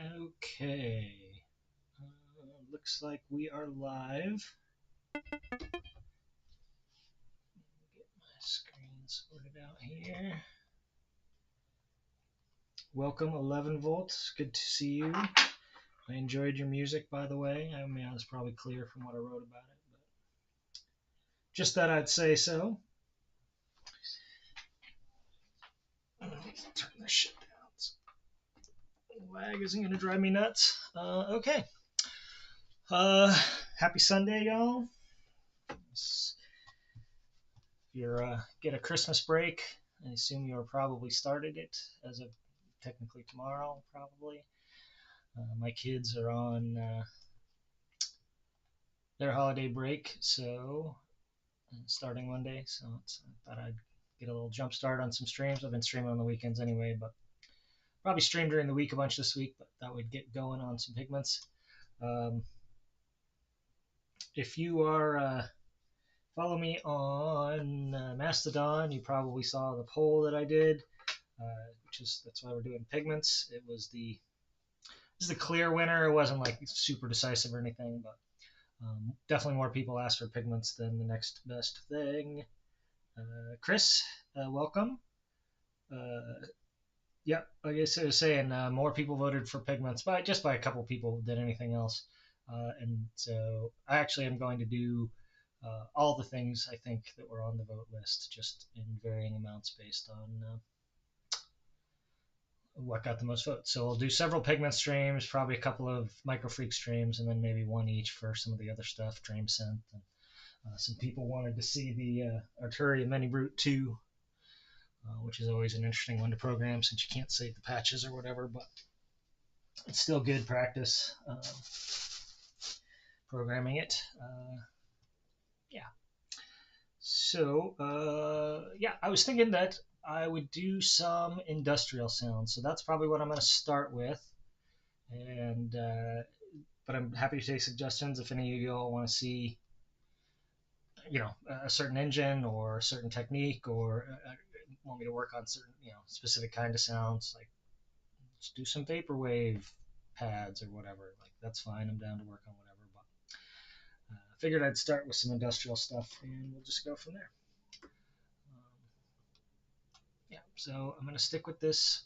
Okay. Looks like we are live. Get my screen sorted out here. Welcome, 11 volts. Good to see you. I enjoyed your music, by the way. I mean, it was probably clear from what I wrote about it, but just thought I'd say so. Turn this shit down. So lag isn't going to drive me nuts. Okay. Happy Sunday, y'all. If you're get a Christmas break, I assume you're probably started it as of technically tomorrow, probably. My kids are on their holiday break, so starting Monday. So I thought I'd get a little jump start on some streams. I've been streaming on the weekends anyway, but probably stream during the week a bunch this week. But that would get going on some Pigments. If you are follow me on Mastodon, you probably saw the poll that I did, that's why we're doing Pigments. This is the clear winner. It wasn't like super decisive or anything, but definitely more people asked for Pigments than the next best thing. Chris, welcome. Yeah, like I was saying, more people voted for Pigments, just by a couple people than anything else. And so I actually am going to do all the things I think that were on the vote list, just in varying amounts based on what got the most votes. So we'll do several Pigment streams, probably a couple of Micro Freak streams, and then maybe one each for some of the other stuff, Dream Synth. And some people wanted to see the Arturia Mini Brute 2, which is always an interesting one to program since you can't save the patches or whatever, but it's still good practice programming it. Yeah. So, yeah, I was thinking that I would do some industrial sounds. So that's probably what I'm going to start with. And but I'm happy to take suggestions if any of you all want to see, a certain engine or a certain technique, or want me to work on certain, specific kind of sounds. Like, let's do some vaporwave pads or whatever. Like, that's fine. I'm down to work on whatever. But I figured I'd start with some industrial stuff, and we'll just go from there. Yeah, so I'm going to stick with this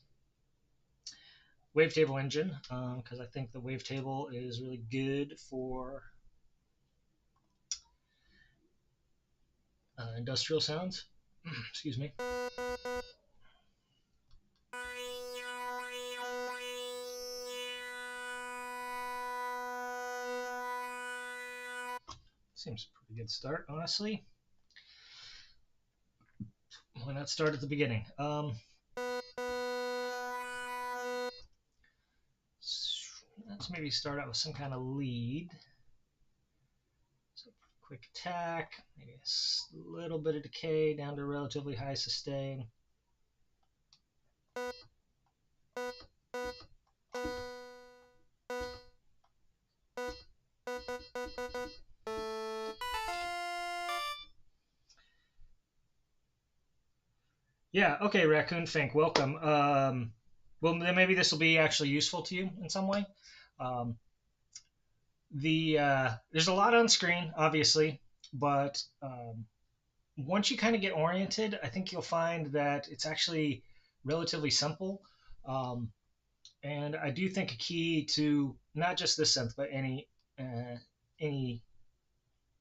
wavetable engine because I think the wavetable is really good for industrial sounds. Excuse me. Seems a pretty good start, honestly. Why not start at the beginning? Let's maybe start out with some kind of lead. So quick attack, maybe a little bit of decay down to relatively high sustain. Yeah, okay, Raccoon Fink, welcome. Well, then maybe this will be actually useful to you in some way. There's a lot on screen, obviously, but once you kind of get oriented, I think you'll find that it's actually relatively simple. And I do think a key to not just this synth, but any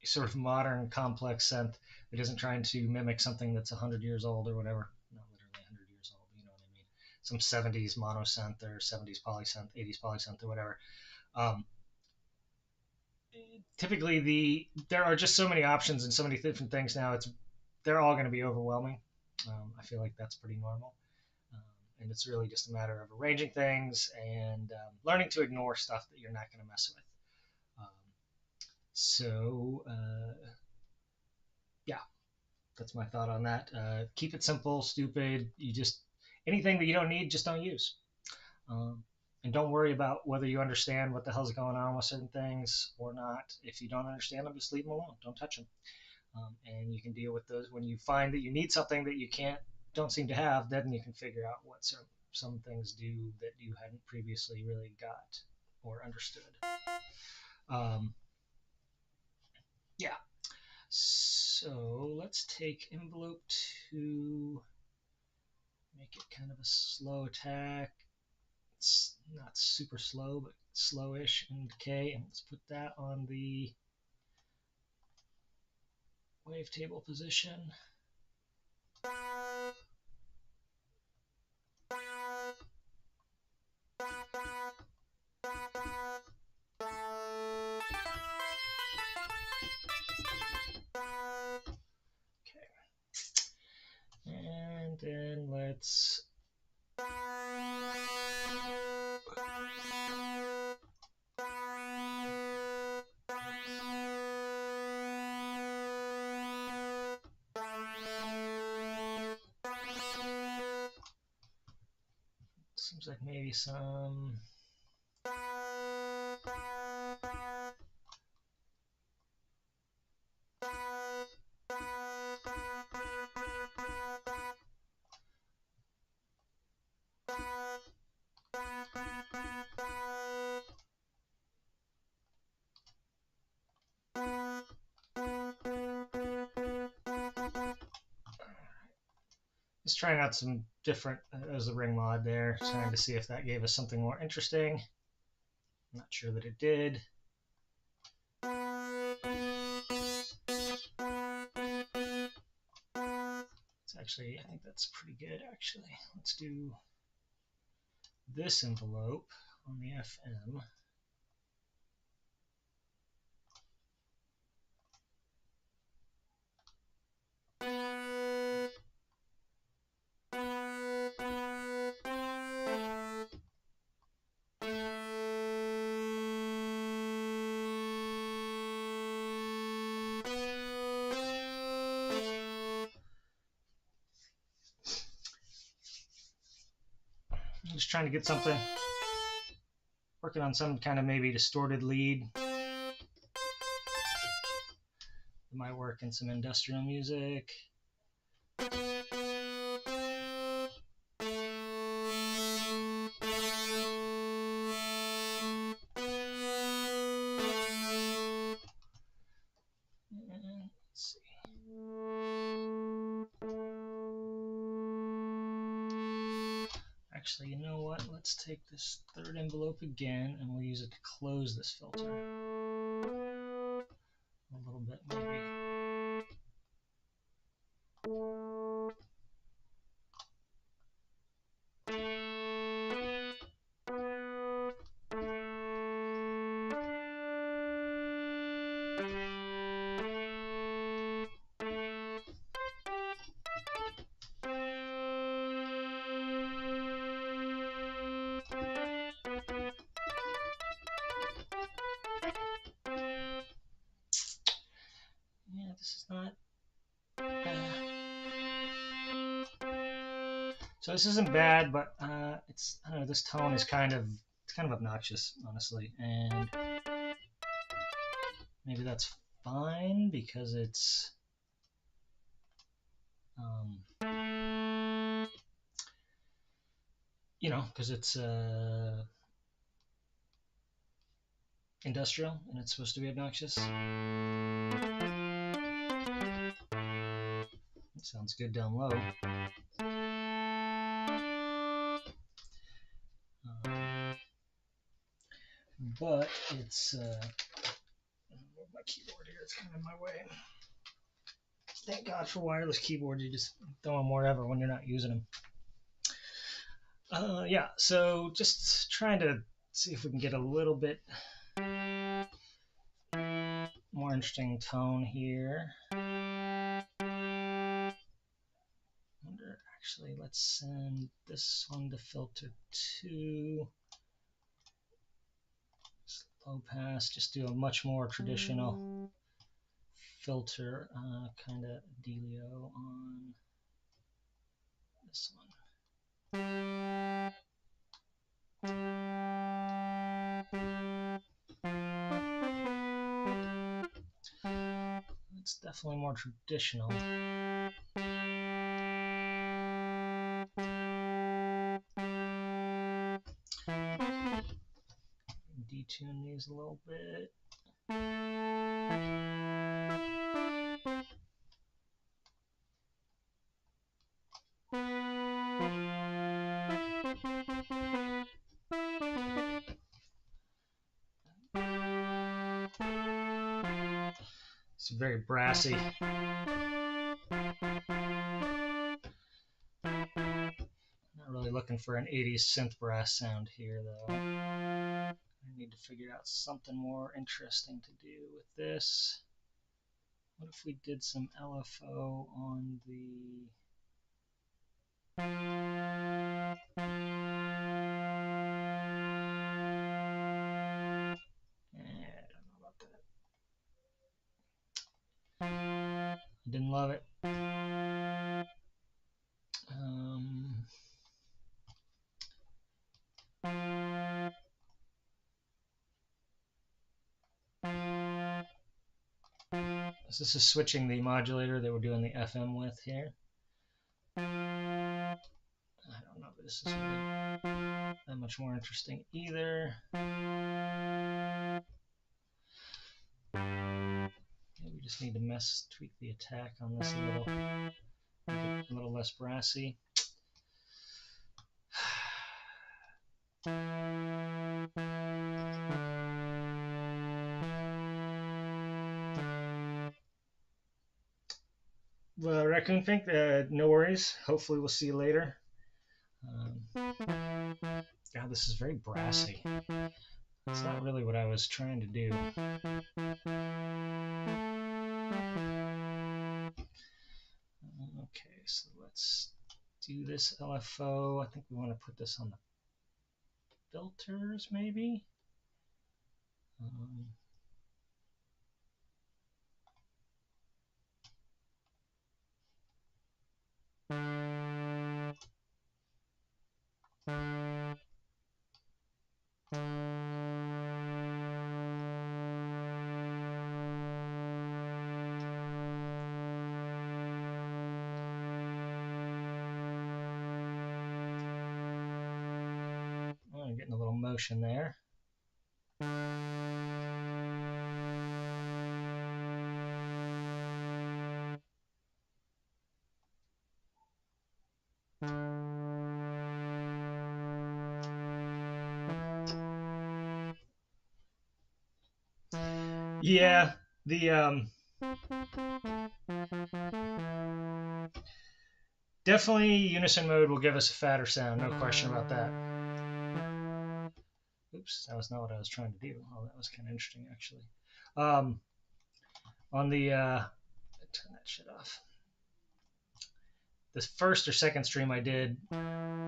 sort of modern complex synth that isn't trying to mimic something that's 100 years old or whatever. Not literally 100 years old, but you know what I mean. Some 70s mono synth or 70s polysynth, 80s polysynth or whatever. Typically, there are just so many options and so many different things now. They're all going to be overwhelming. I feel like that's pretty normal. And it's really just a matter of arranging things and learning to ignore stuff that you're not going to mess with. Yeah, that's my thought on that. Keep it simple, stupid. Anything that you don't need, just don't use. And don't worry about whether you understand what the hell's going on with certain things or not. If you don't understand them, just leave them alone. Don't touch them. And you can deal with those when you find that you need something that you don't seem to have. Then you can figure out what some things do that you hadn't previously really got or understood. Yeah. So let's take envelope 2, make it kind of a slow attack. It's not super slow, but slowish in decay. And let's put that on the wavetable position. Okay. And then let's seems like maybe some just trying out some different as the ring mod there, trying to see if that gave us something more interesting. I'm not sure that it did. It's actually, I think that's pretty good actually. Let's do this envelope on the FM. I'm just trying to get something, working on some kind of maybe distorted lead. It might work in some industrial music. Let's see. Actually, you know what? Let's take this third envelope again, and we'll use it to close this filter. A little bit, maybe. Yeah, this is not so this isn't bad, but it's, I don't know, this tone is kind of obnoxious, honestly, and maybe that's fine because it's you know, because it's industrial and it's supposed to be obnoxious. It sounds good down low. But it's move my keyboard here, it's kind of in my way. Thank God for wireless keyboards, you just throw them wherever when you're not using them. Yeah, so just trying to see if we can get a little bit more interesting tone here. Actually, let's send this one to filter 2. Low pass, just do a much more traditional filter kind of dealio on this one. It's definitely more traditional. tune these a little bit. It's very brassy. Not really looking for an 80s synth brass sound here, though. I need to figure out something more interesting to do with this. What if we did some LFO on the... I don't know about that. I didn't love it. So this is switching the modulator that we're doing the FM with here. I don't know if this is really that much more interesting either. Maybe we just need to tweak the attack on this a little, make it a little less brassy. Well, Raccoon Pink, no worries. Hopefully we'll see you later. God, this is very brassy. That's not really what I was trying to do. Okay, so let's do this LFO. I think we want to put this on the filters, maybe. I'm getting a little motion there. Yeah, the definitely unison mode will give us a fatter sound, no question about that. Oops, that was not what I was trying to do. Oh, that was kind of interesting, actually. On the turn that shit off. The first or second stream I did,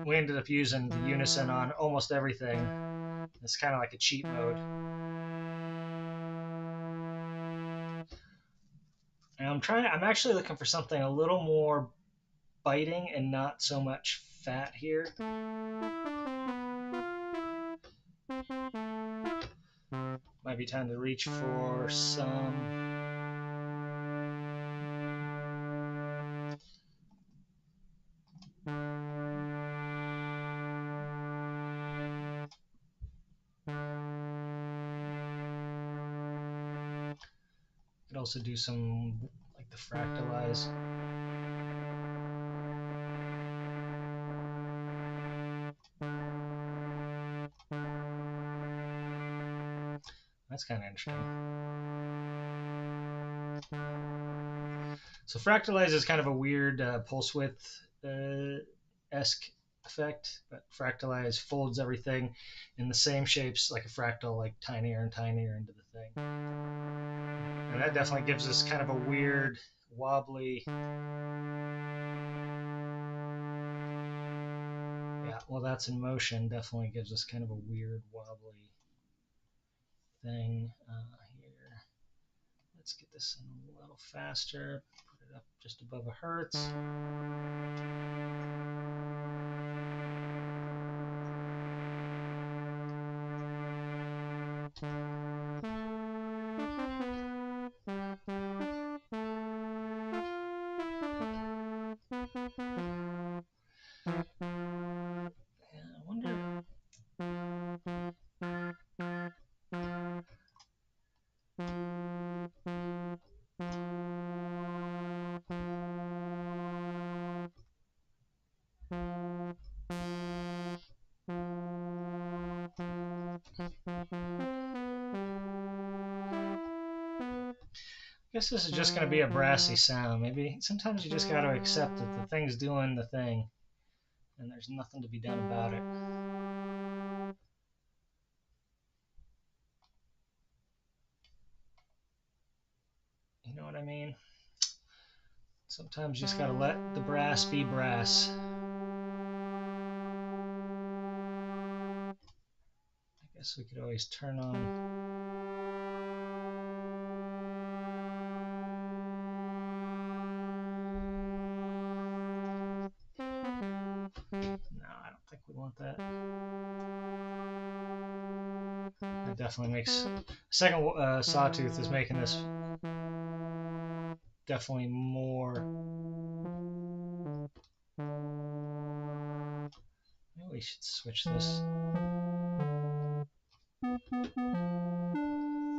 we ended up using the unison on almost everything. It's kind of like a cheat mode. And I'm actually looking for something a little more biting and not so much fat here. Might be time to reach for some... Could also do some, like the fractalize. That's kind of interesting. So fractalize is kind of a weird pulse width-esque effect, but fractalize folds everything in the same shapes like a fractal, like tinier and tinier into the thing. And that definitely gives us kind of a weird, wobbly... Yeah, well, that's in motion. Definitely gives us kind of a weird, wobbly thing here. Let's get this in a little faster. Put it up just above a hertz. guess this is just going to be a brassy sound. Maybe sometimes you just got to accept that the thing's doing the thing and there's nothing to be done about it. You know what I mean? Sometimes you just got to let the brass be brass. I guess we could always turn on. No, I don't think we want that. That definitely makes... Second sawtooth is making this definitely more... Maybe we should switch this.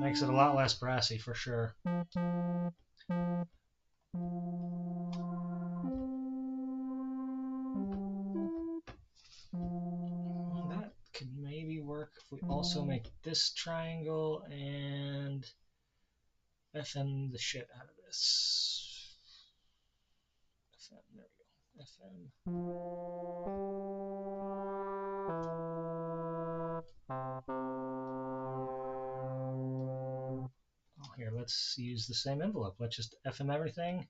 Makes it a lot less brassy for sure. That could maybe work if we also make this triangle and FM the shit out of this. FM, there we go. FM. Oh, here, let's use the same envelope. Let's just FM everything.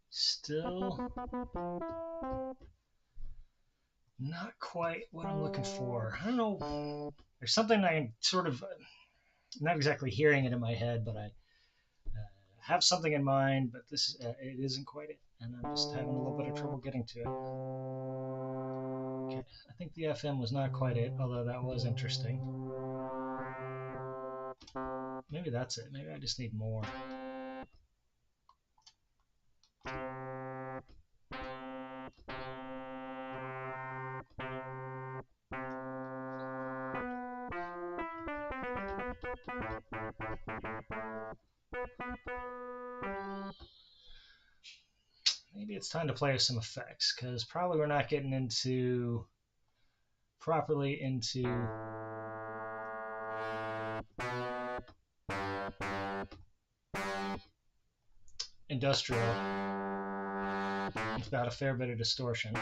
Still not quite what I'm looking for. I don't know. There's something I'm sort of not exactly hearing it in my head, but I have something in mind, but this it isn't quite it, and I'm just having a little bit of trouble getting to it. Okay, I think the FM was not quite it, although that was interesting. Maybe that's it. Maybe I just need more. Maybe it's time to play with some effects, because probably we're not getting into properly into industrial without a fair bit of distortion.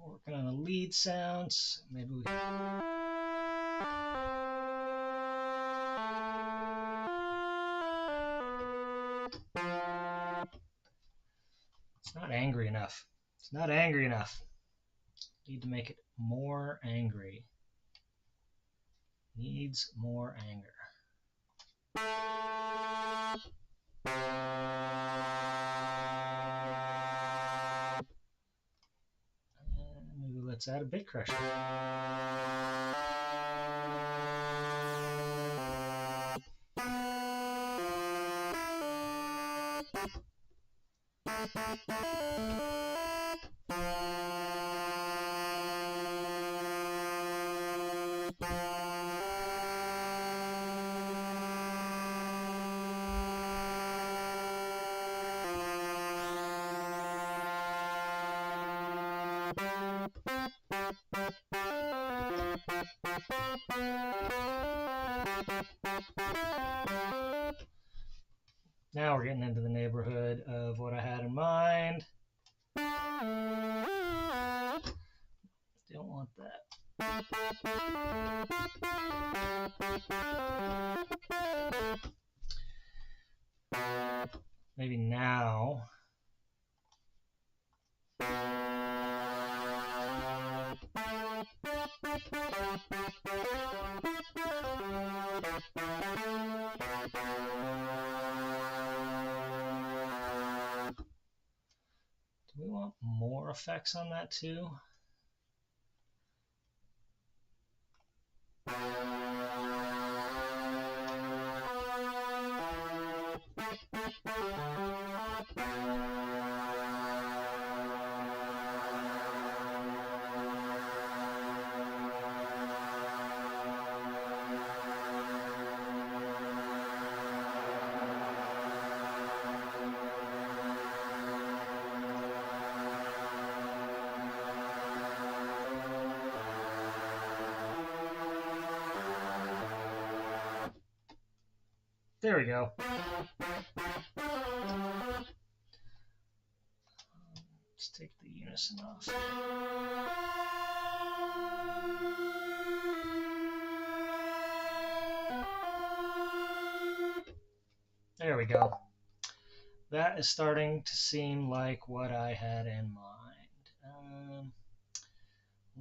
Working on the lead sounds. Maybe we... It's not angry enough. It's not angry enough. Need to make it more angry. Needs more anger. And maybe let's add a bit crusher. Now we're getting into the neighborhood of what I had in mind. Don't want that. Maybe now. Do we want more effects on that too? There we go. Let's take the unison off. There we go. That is starting to seem like what I had in mind.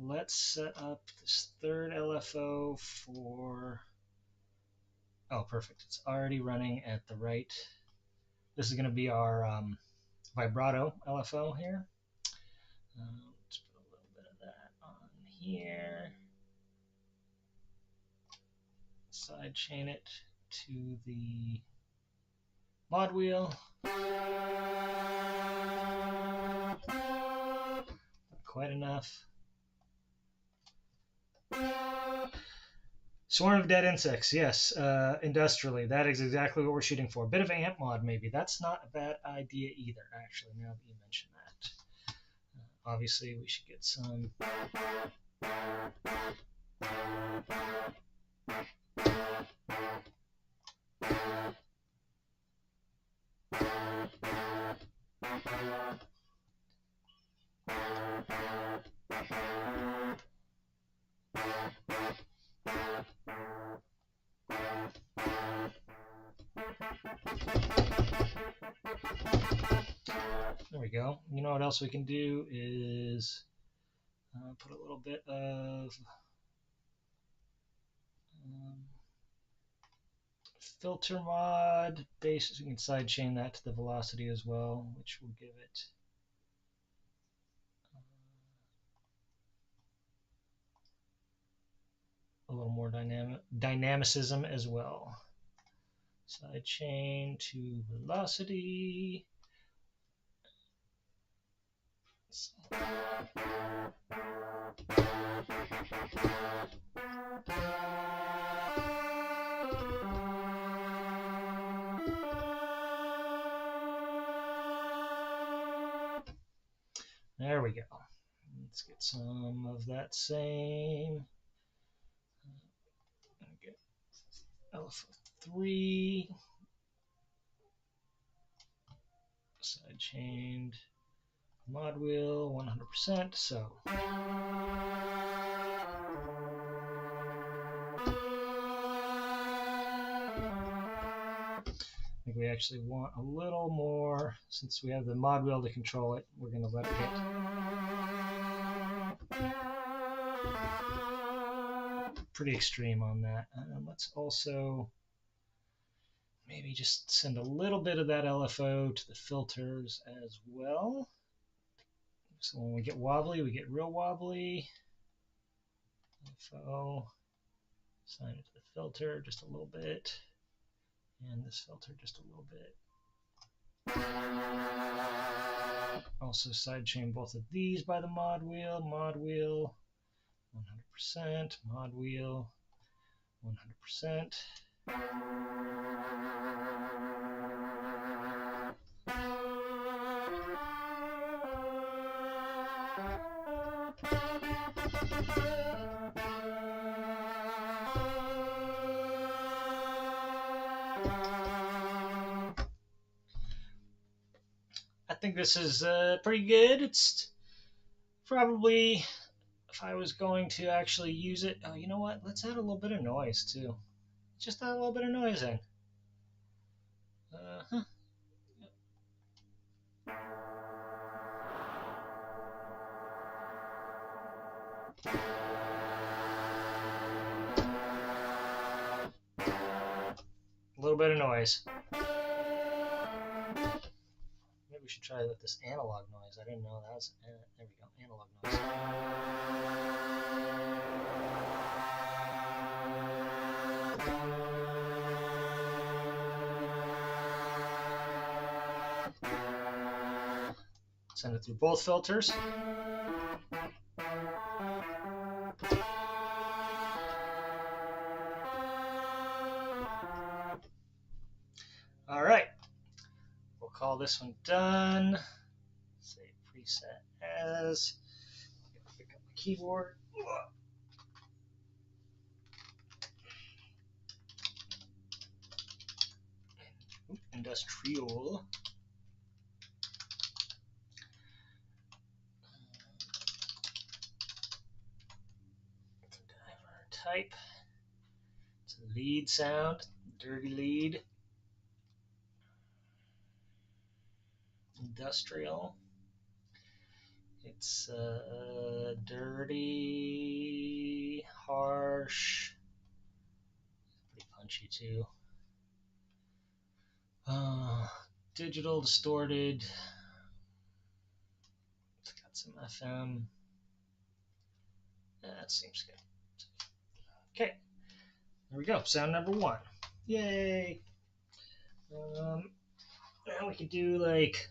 Let's set up this third LFO for... Oh, perfect. It's already running at the right... This is going to be our vibrato LFO here. Let's put a little bit of that on here. Side chain it to the mod wheel. Not quite enough. Swarm of dead insects, yes, industrially. That is exactly what we're shooting for. A bit of amp mod, maybe. That's not a bad idea either, actually, now that you mention that. Obviously, we should get some... There we go. You know what else we can do is put a little bit of filter mod bass. We can sidechain that to the velocity as well, which will give it a little more dynamicism as well. Sidechain to velocity. There we go. Let's get some of that same. Get alpha 3. Side chained mod wheel 100%. So. I think we actually want a little more, since we have the mod wheel to control it, we're going to let it get pretty extreme on that. Let's also maybe just send a little bit of that LFO to the filters as well. So when we get wobbly, we get real wobbly. LFO, assign it to the filter just a little bit. And this filter just a little bit. Also sidechain both of these by the mod wheel, 100%, mod wheel, 100%. I think this is pretty good. It's probably, if I was going to actually use it, oh, you know what? Let's add a little bit of noise too. Just add a little bit of noise in. A little bit of noise. Maybe we should try with this analog noise. I didn't know that was, there we go, analog noise. Send it through both filters. All right, we'll call this one done. Save preset as. Pick up the keyboard. industrial. Type. It's a lead sound, dirty lead. Industrial. It's dirty, harsh, pretty punchy too. Digital, distorted. It's got some FM. That seems good. Okay, there we go. Sound number one. Yay! Now we could do like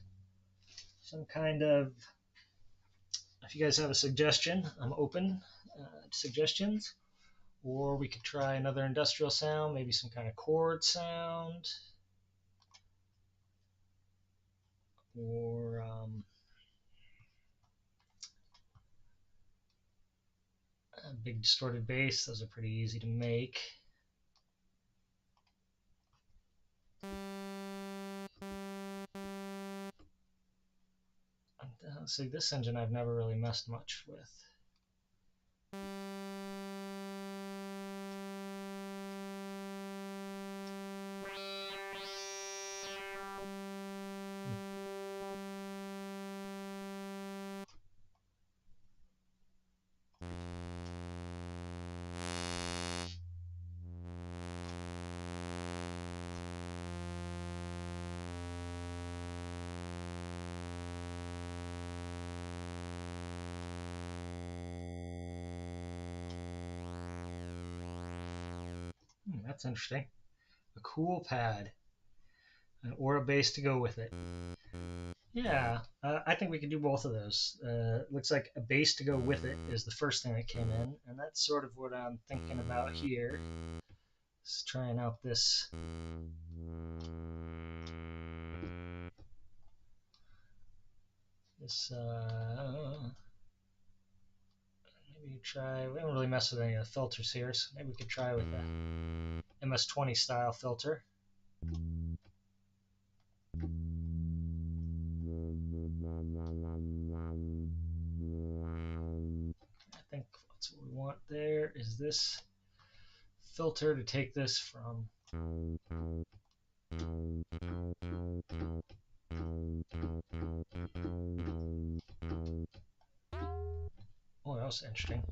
some kind of. If you guys have a suggestion, I'm open to suggestions. Or we could try another industrial sound, maybe some kind of chord sound. Or a big distorted bass. Those are pretty easy to make. See, this engine I've never really messed much with. That's interesting. A cool pad. Or a bass to go with it. Yeah, I think we could do both of those. Looks like a bass to go with it is the first thing that came in, and that's sort of what I'm thinking about here. Just trying out this. Maybe try. We don't really mess with any of the filters here, so maybe we could try with a MS-20 style filter. I think that's what we want there. Is this filter to take this from. Oh, that was interesting.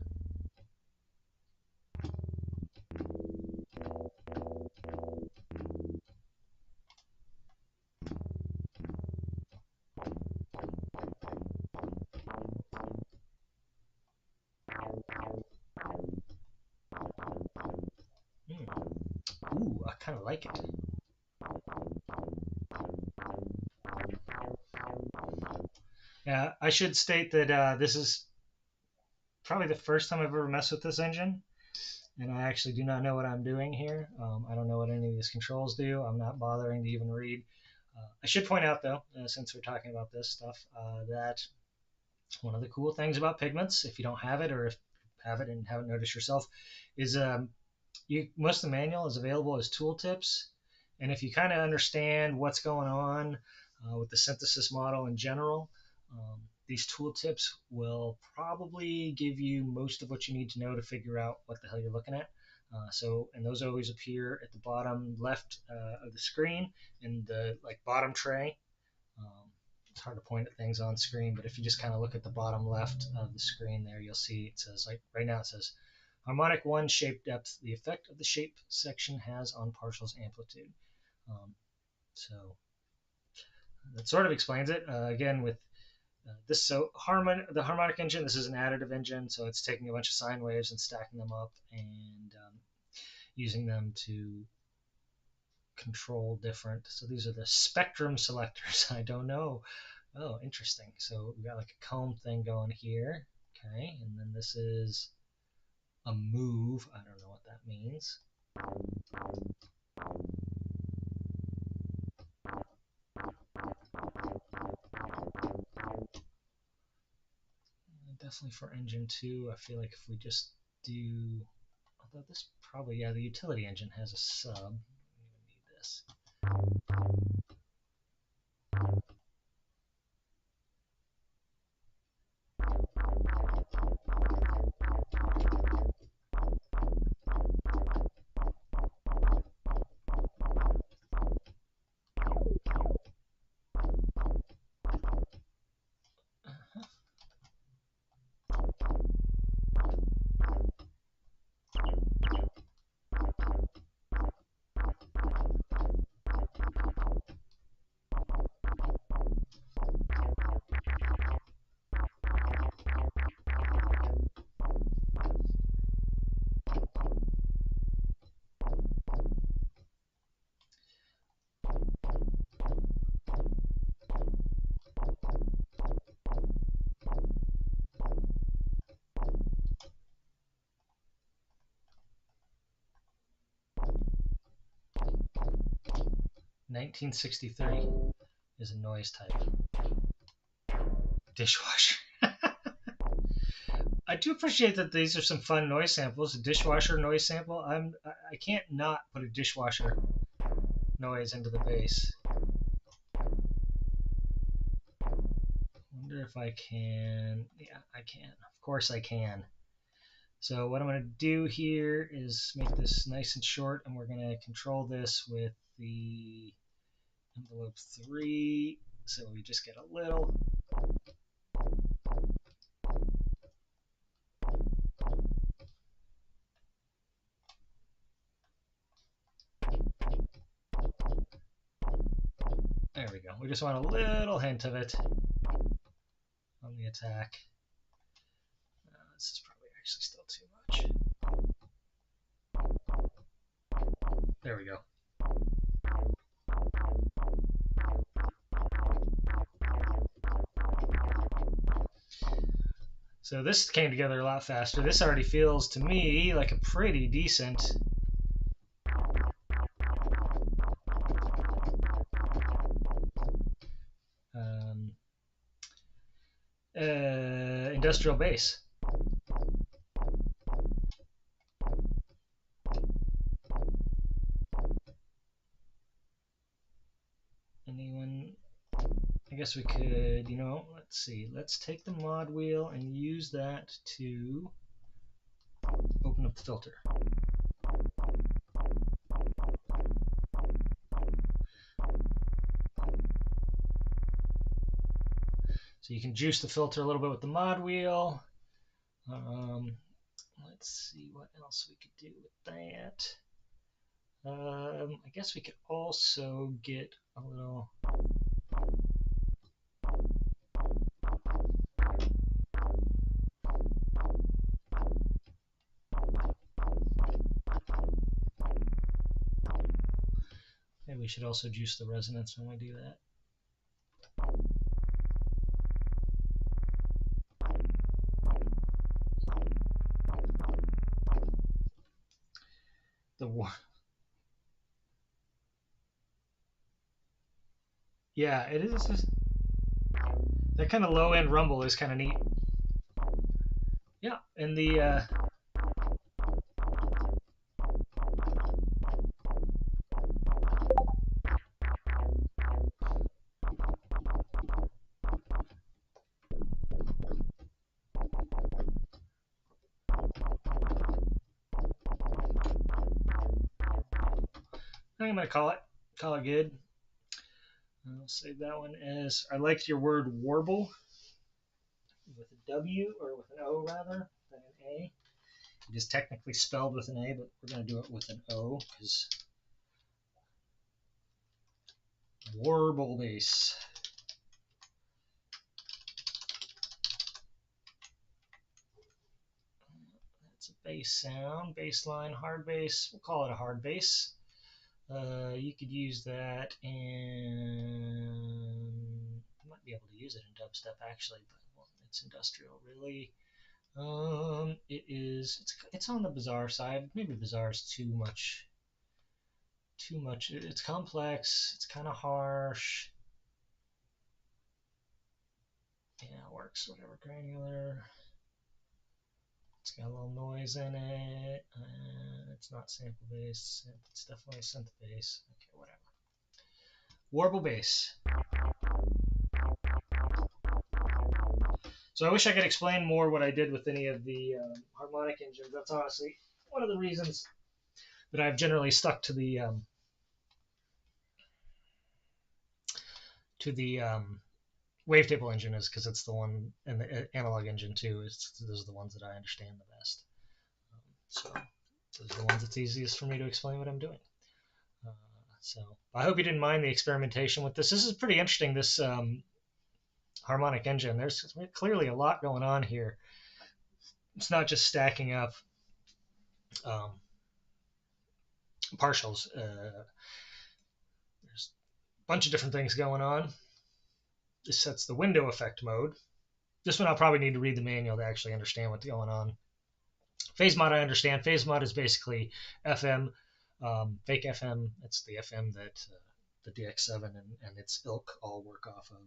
Ooh, I kind of like it. Yeah, I should state that this is probably the first time I've ever messed with this engine, and I actually do not know what I'm doing here. I don't know what any of these controls do. I'm not bothering to even read. I should point out, though, since we're talking about this stuff, that one of the cool things about Pigments, if you don't have it or if you have it and haven't noticed yourself, is most of the manual is available as tooltips. And if you kind of understand what's going on with the synthesis model in general, these tooltips will probably give you most of what you need to know to figure out what the hell you're looking at. And those always appear at the bottom left of the screen in the bottom tray. It's hard to point at things on screen, but if you just kind of look at the bottom left of the screen there, you'll see it says, like right now it says, harmonic 1 shape depth, the effect of the shape section has on partials amplitude. So that sort of explains it. Again, with this, the harmonic engine, this is an additive engine, so it's taking a bunch of sine waves and stacking them up and using them to control different. So these are the spectrum selectors. I don't know. Oh, interesting. So we got like a comb thing going here. Okay, and then this is a move. I don't know what that means. Definitely for engine 2, I feel like if we just do, although this probably, yeah, the utility engine has a sub. We need this. 1963 is a noise type. Dishwasher. I do appreciate that these are some fun noise samples. A dishwasher noise sample. I can't not put a dishwasher noise into the bass. Wonder if I can. Yeah, I can. Of course I can. So what I'm going to do here is make this nice and short, and we're going to control this with the envelope 3, so we just get a little. There we go. We just want a little hint of it on the attack. This is probably actually still too much. There we go. So this came together a lot faster. This already feels to me like a pretty decent industrial bass. Anyone? I guess we could, let's see. Let's take the mod wheel and use that to open up the filter. So you can juice the filter a little bit with the mod wheel. Let's see what else we could do with that. I guess we could also get a little. Maybe we should also juice the resonance when we do that. Yeah, it is. That kind of low end rumble is kind of neat. Yeah, and the I'm gonna call it good. I'll save that one as I liked your word warble with a W, or with an O rather than an A. It is technically spelled with an A, but we're going to do it with an O because Worble Bass. That's a bass sound, bass line, hard bass. We'll call it a hard bass. You could use that, and you might be able to use it in dubstep actually, but well, it's industrial really. It's on the bizarre side. Maybe bizarre is too much. It's complex. It's kind of harsh. Yeah, it works. Whatever, granular. It's got a little noise in it. It's not sample based. It's definitely synth based. Okay, whatever. Worble Bass. So I wish I could explain more what I did with any of the harmonic engines. That's honestly one of the reasons that I've generally stuck to the wavetable engine, is because it's the one, and the analog engine too. Those are the ones that I understand the best. So those are the ones it's easiest for me to explain what I'm doing. Uh, so I hope you didn't mind the experimentation with this. This is pretty interesting. This harmonic engine. There's clearly a lot going on here. It's not just stacking up um, partials. There's a bunch of different things going on. This sets the window effect mode. This one I'll probably need to read the manual to actually understand what's going on. Phase mod I understand. Phase mod is basically FM, fake FM. It's the FM that the DX7 and its ilk all work off of.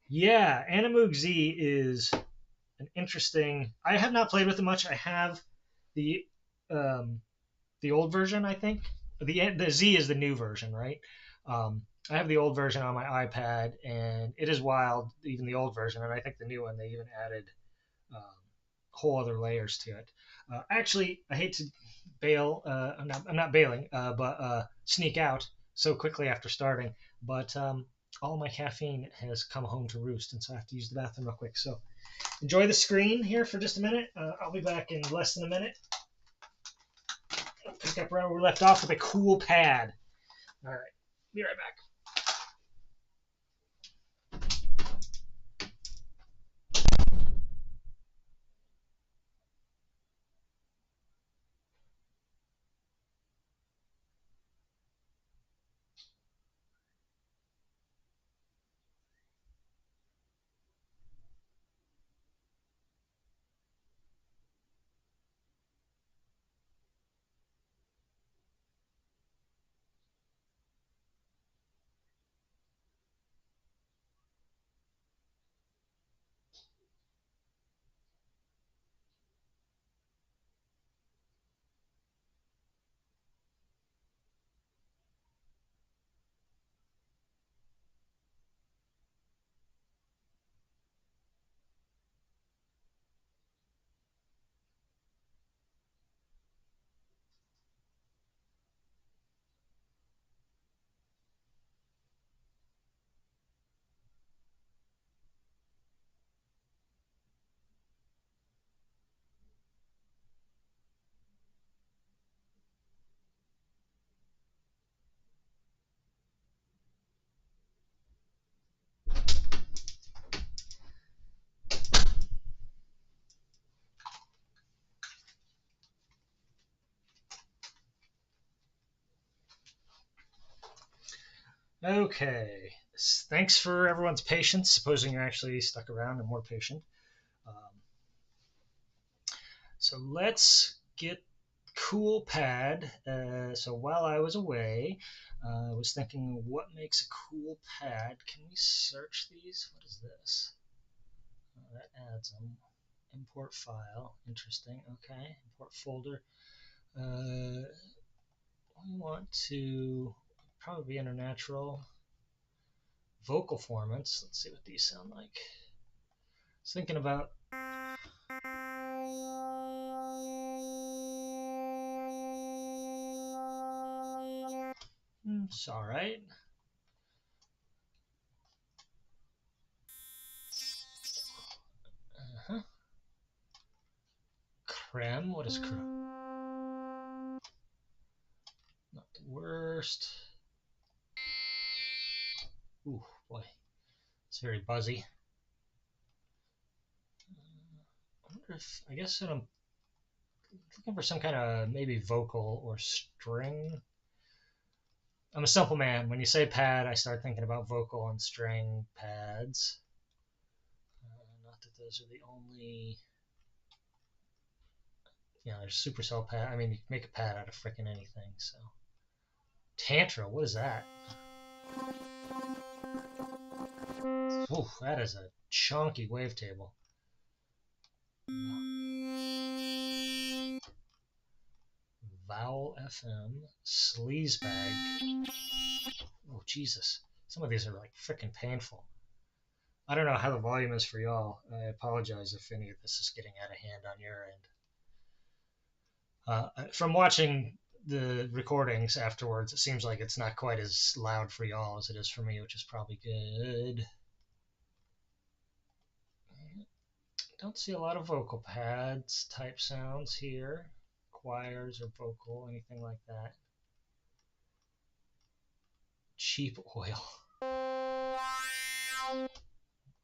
Yeah, Animoog Z is an interesting. I have not played with it much. I have the um, the old version, I think. The Z is the new version, right? I have the old version on my iPad, and it is wild. Even the old version, and I think the new one they even added whole other layers to it. Actually, I hate to bail. I'm not bailing, but sneak out so quickly after starting. But all my caffeine has come home to roost, and so I have to use the bathroom real quick. So enjoy the screen here for just a minute. I'll be back in less than a minute. I'll pick up where we left off with a cool pad. All right, be right back. Okay. Thanks for everyone's patience, supposing you're actually stuck around and more patient. Um, so let's get cool pad. So while I was away, I was thinking, what makes a cool pad? Can we search these? What is this? That adds them. Import file. Interesting. Okay. Import folder. We want to probably be natural vocal formants. Let's see what these sound like. I was thinking about. It's all right. Uh-huh. Creme. What is creme? Not the worst. Ooh, boy. It's very buzzy. I wonder if, I guess what I'm looking for some kind of maybe vocal or string. I'm a simple man. When you say pad, I start thinking about vocal and string pads. Not that those are the only. There's supercell pad. I mean, you can make a pad out of freaking anything. So, Tantra, what is that? Ooh, that is a chunky wavetable. Vowel FM, Sleazebag. Oh, Jesus. Some of these are like freaking painful. I don't know how the volume is for y'all. I apologize if any of this is getting out of hand on your end. From watching the recordings afterwards, it seems like it's not quite as loud for y'all as it is for me, which is probably good. Don't see a lot of vocal pads type sounds here, choirs or vocal, anything like that. Cheap oil.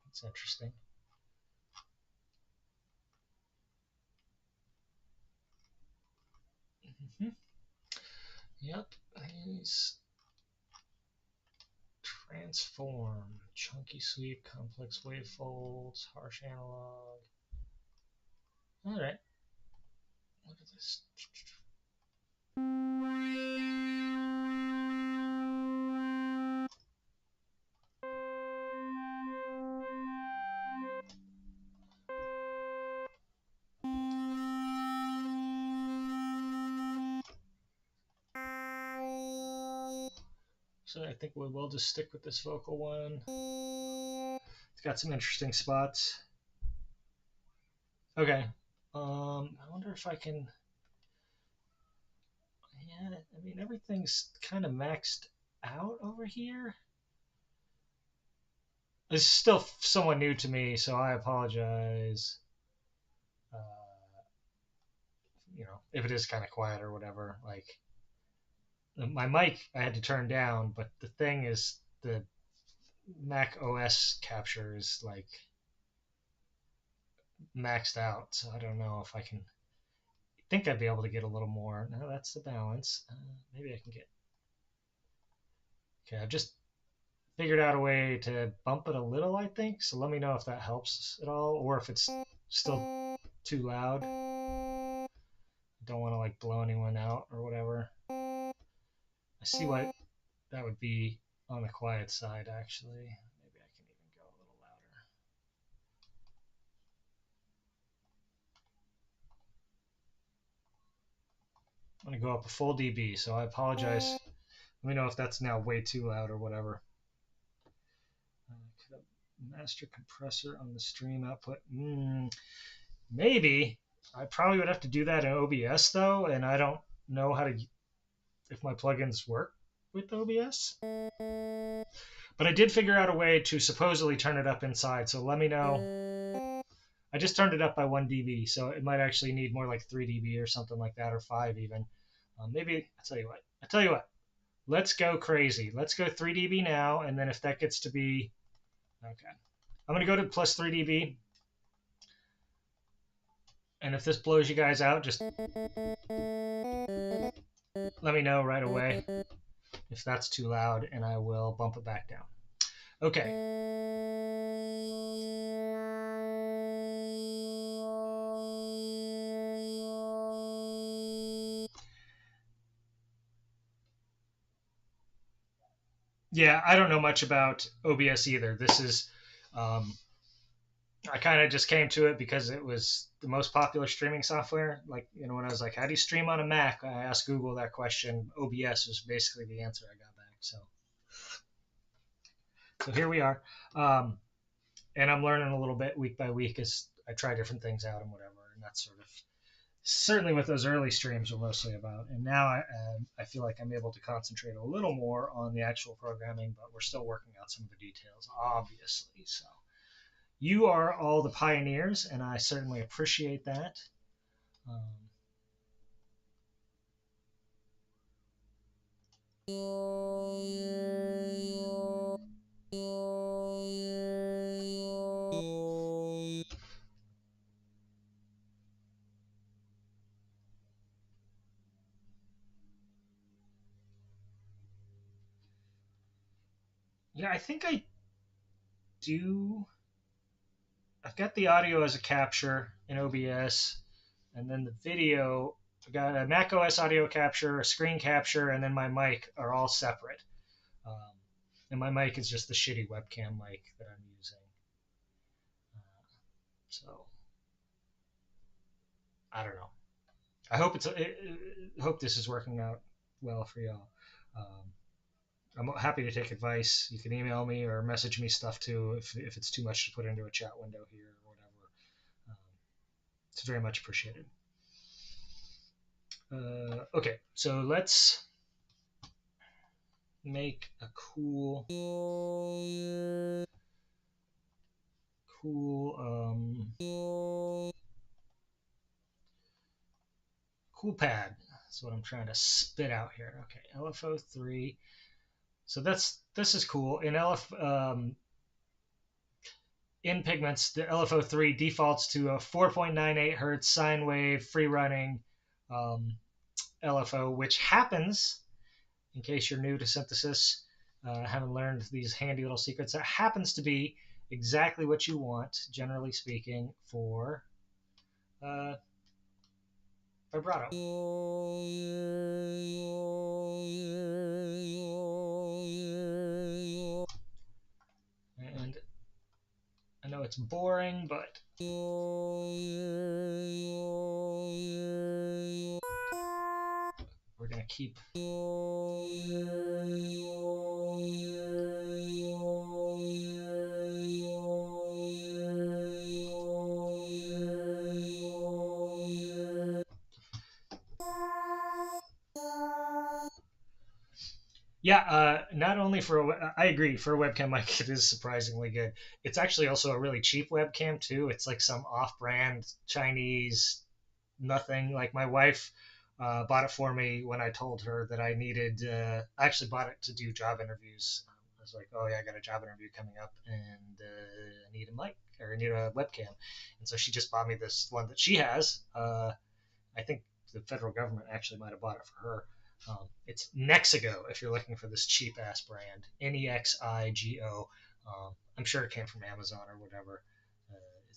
That's interesting. Mm-hmm. Yep, he's transform, chunky sweep, complex wavefolds, harsh analog. All right, look at this. So I think we'll just stick with this vocal one. It's got some interesting spots. Okay. I wonder if I can. Yeah, I mean everything's kind of maxed out over here. It's still somewhat new to me, so I apologize. Uh, if it is kind of quiet or whatever. Like my mic, I had to turn down, but the thing is, the Mac OS capture is like maxed out, so I don't know if I can. I think I'd be able to get a little more. No, that's the balance. Maybe I can get. Okay, I've just figured out a way to bump it a little, I think. So let me know if that helps at all, or if it's still too loud. I don't want to like blow anyone out or whatever. I see what that would be on the quiet side, actually. Maybe I can even go a little louder. I'm going to go up a full dB, so I apologize. Let me know if that's now way too loud or whatever. Could a master compressor on the stream output? Maybe. I probably would have to do that in OBS, though, and I don't know how to if my plugins work with OBS. But I did figure out a way to supposedly turn it up inside, so let me know. I just turned it up by 1 dB, so it might actually need more like 3 dB or something like that, or 5 even. Maybe, I'll tell you what. Let's go crazy. Let's go 3 dB now, and then if that gets to be... Okay. I'm going to go to plus 3 dB. And if this blows you guys out, just let me know right away if that's too loud, and I will bump it back down. Okay. Yeah, I don't know much about OBS either. This is, I kind of just came to it because it was the most popular streaming software. Like, when I was like, how do you stream on a Mac? I asked Google that question. OBS was basically the answer I got back. So here we are. And I'm learning a little bit week by week as I try different things out and whatever. And that's sort of certainly what those early streams were mostly about. And now I feel like I'm able to concentrate a little more on the actual programming, but we're still working out some of the details, obviously. So you are all the pioneers, and I certainly appreciate that. Yeah, I think I do. I've got the audio as a capture in OBS, and then the video. I've got a Mac OS audio capture, a screen capture, and then my mic are all separate. Um, and my mic is just the shitty webcam mic that I'm using. So I don't know. I hope hope this is working out well for y'all. Um, I'm happy to take advice. You can email me or message me stuff too if it's too much to put into a chat window here or whatever. Um, it's very much appreciated. Okay, so let's make a cool pad. That's what I'm trying to spit out here. Okay, LFO3. So this is cool. In Pigments, the LFO3 defaults to a 4.98 hertz sine wave free running um, LFO, which happens, in case you're new to synthesis, haven't learned these handy little secrets, that happens to be exactly what you want, generally speaking, for uh, vibrato. And I know it's boring, but we're going to keep. Yeah, not only I agree, for a webcam mic, it is surprisingly good. It's actually also a really cheap webcam, too. It's like some off brand Chinese nothing. Like my wife bought it for me when I told her that I needed, I actually bought it to do job interviews. I was like, oh, yeah, I got a job interview coming up and I need a mic or I need a webcam. And so she just bought me this one that she has. I think the federal government actually might have bought it for her. It's Nexigo if you're looking for this cheap ass brand. Nexigo. I'm sure it came from Amazon or whatever.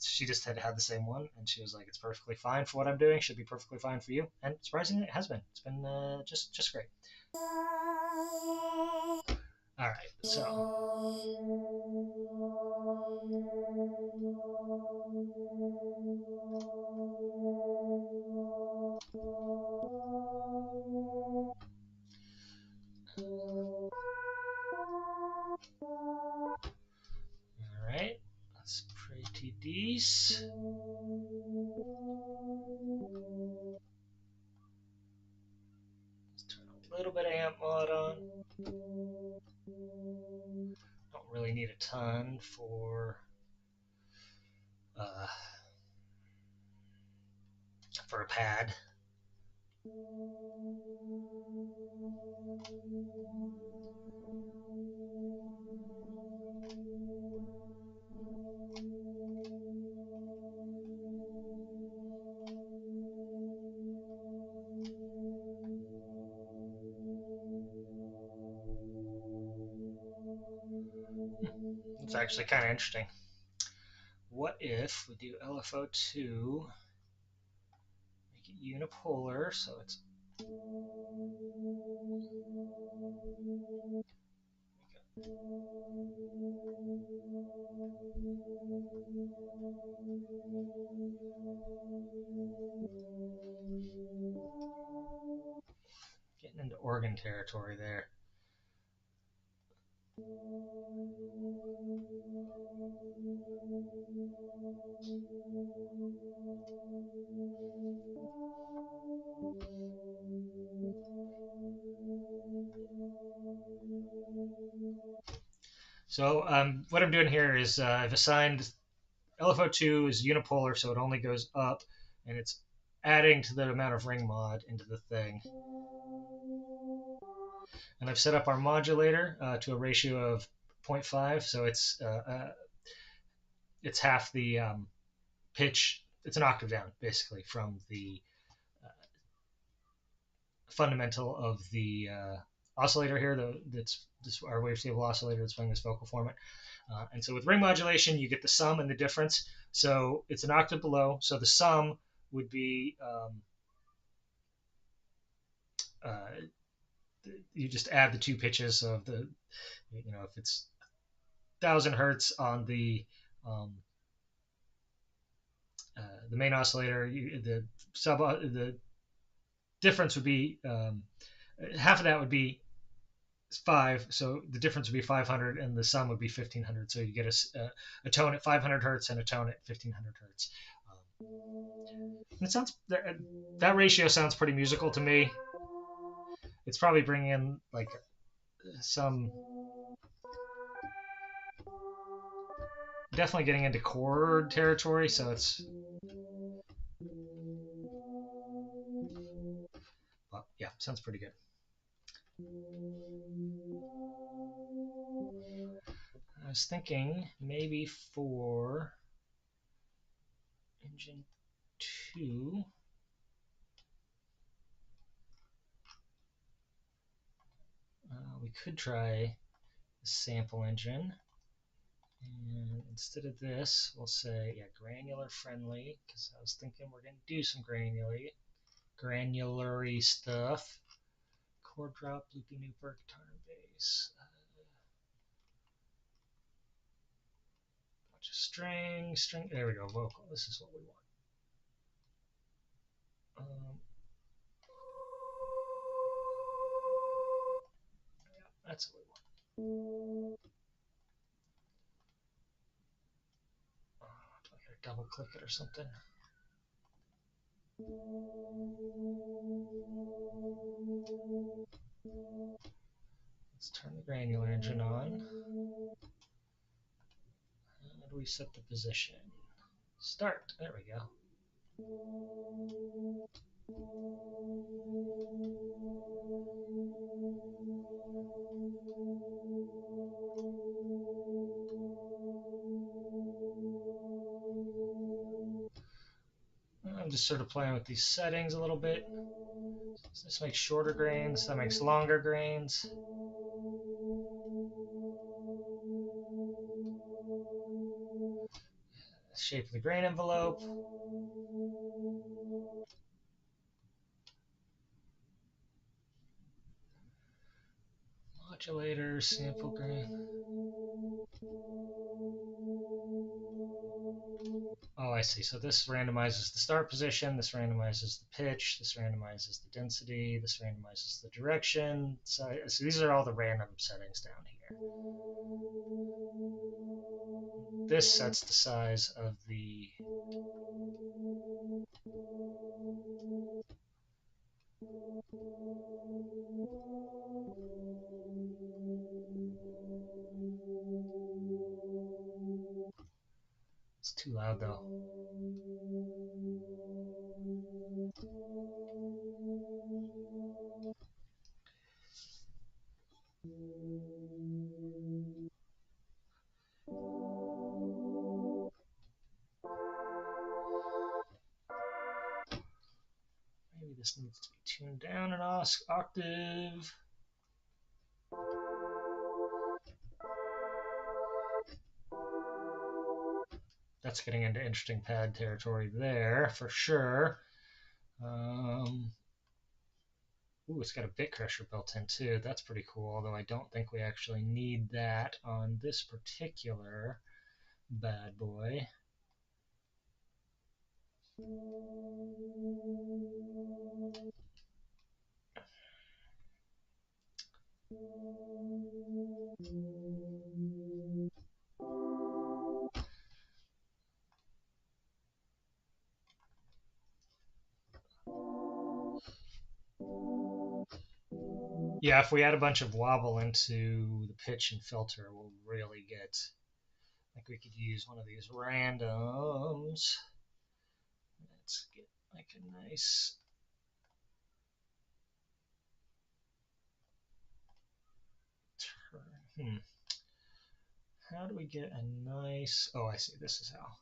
She just had the same one, and she was like, "It's perfectly fine for what I'm doing. Should be perfectly fine for you." And surprisingly, it has been. It's been just great. All right, so all right, that's pretty decent. Let's turn a little bit of amp mod on. Don't really need a ton uh, for a pad. It's actually kind of interesting. What if we do LFO2, make it unipolar, so it's getting into organ territory there. So what I'm doing here is I've assigned LFO2 is unipolar, so it only goes up, and it's adding to the amount of ring mod into the thing. And I've set up our modulator to a ratio of 0.5, so it's half the pitch. It's an octave down, basically, from the fundamental of the oscillator here. That's our wavetable oscillator that's playing this vocal format. And so with ring modulation, you get the sum and the difference. So it's an octave below. So the sum would be you just add the two pitches of if it's 1,000 hertz on the main oscillator, the difference would be half of that would be 5, so the difference would be 500, and the sum would be 1500. So you get a tone at 500 hertz and a tone at 1500 hertz. It sounds that ratio sounds pretty musical to me. It's probably bringing in like some, definitely getting into chord territory. So it's, well, yeah, sounds pretty good. I was thinking maybe for engine 2, we could try the sample engine. And instead of this, we'll say, yeah, granular friendly, because I was thinking we're going to do some granular-y stuff. Chord drop, loopy nooper, guitar and bass. Bunch of string. There we go, vocal. This is what we want. Yeah, that's what we want. Do I gotta double click it or something? Let's turn the granular engine on. How do we set the position? Start. There we go. I'm just sort of playing with these settings a little bit. So this makes shorter grains, that makes longer grains. Shape of the grain envelope. Modulator, sample grain. Oh, I see. So this randomizes the start position, this randomizes the pitch, this randomizes the density, this randomizes the direction. So these are all the random settings down here. This sets the size of the It's too loud though. Maybe this needs to be tuned down an octave. That's getting into interesting pad territory there for sure. Ooh, it's got a bit crusher built in too. That's pretty cool, although I don't think we actually need that on this particular bad boy. Yeah, if we add a bunch of wobble into the pitch and filter, we'll really get, like we could use one of these randoms. Let's get like a nice turn. How do we get a nice, oh, I see, this is how.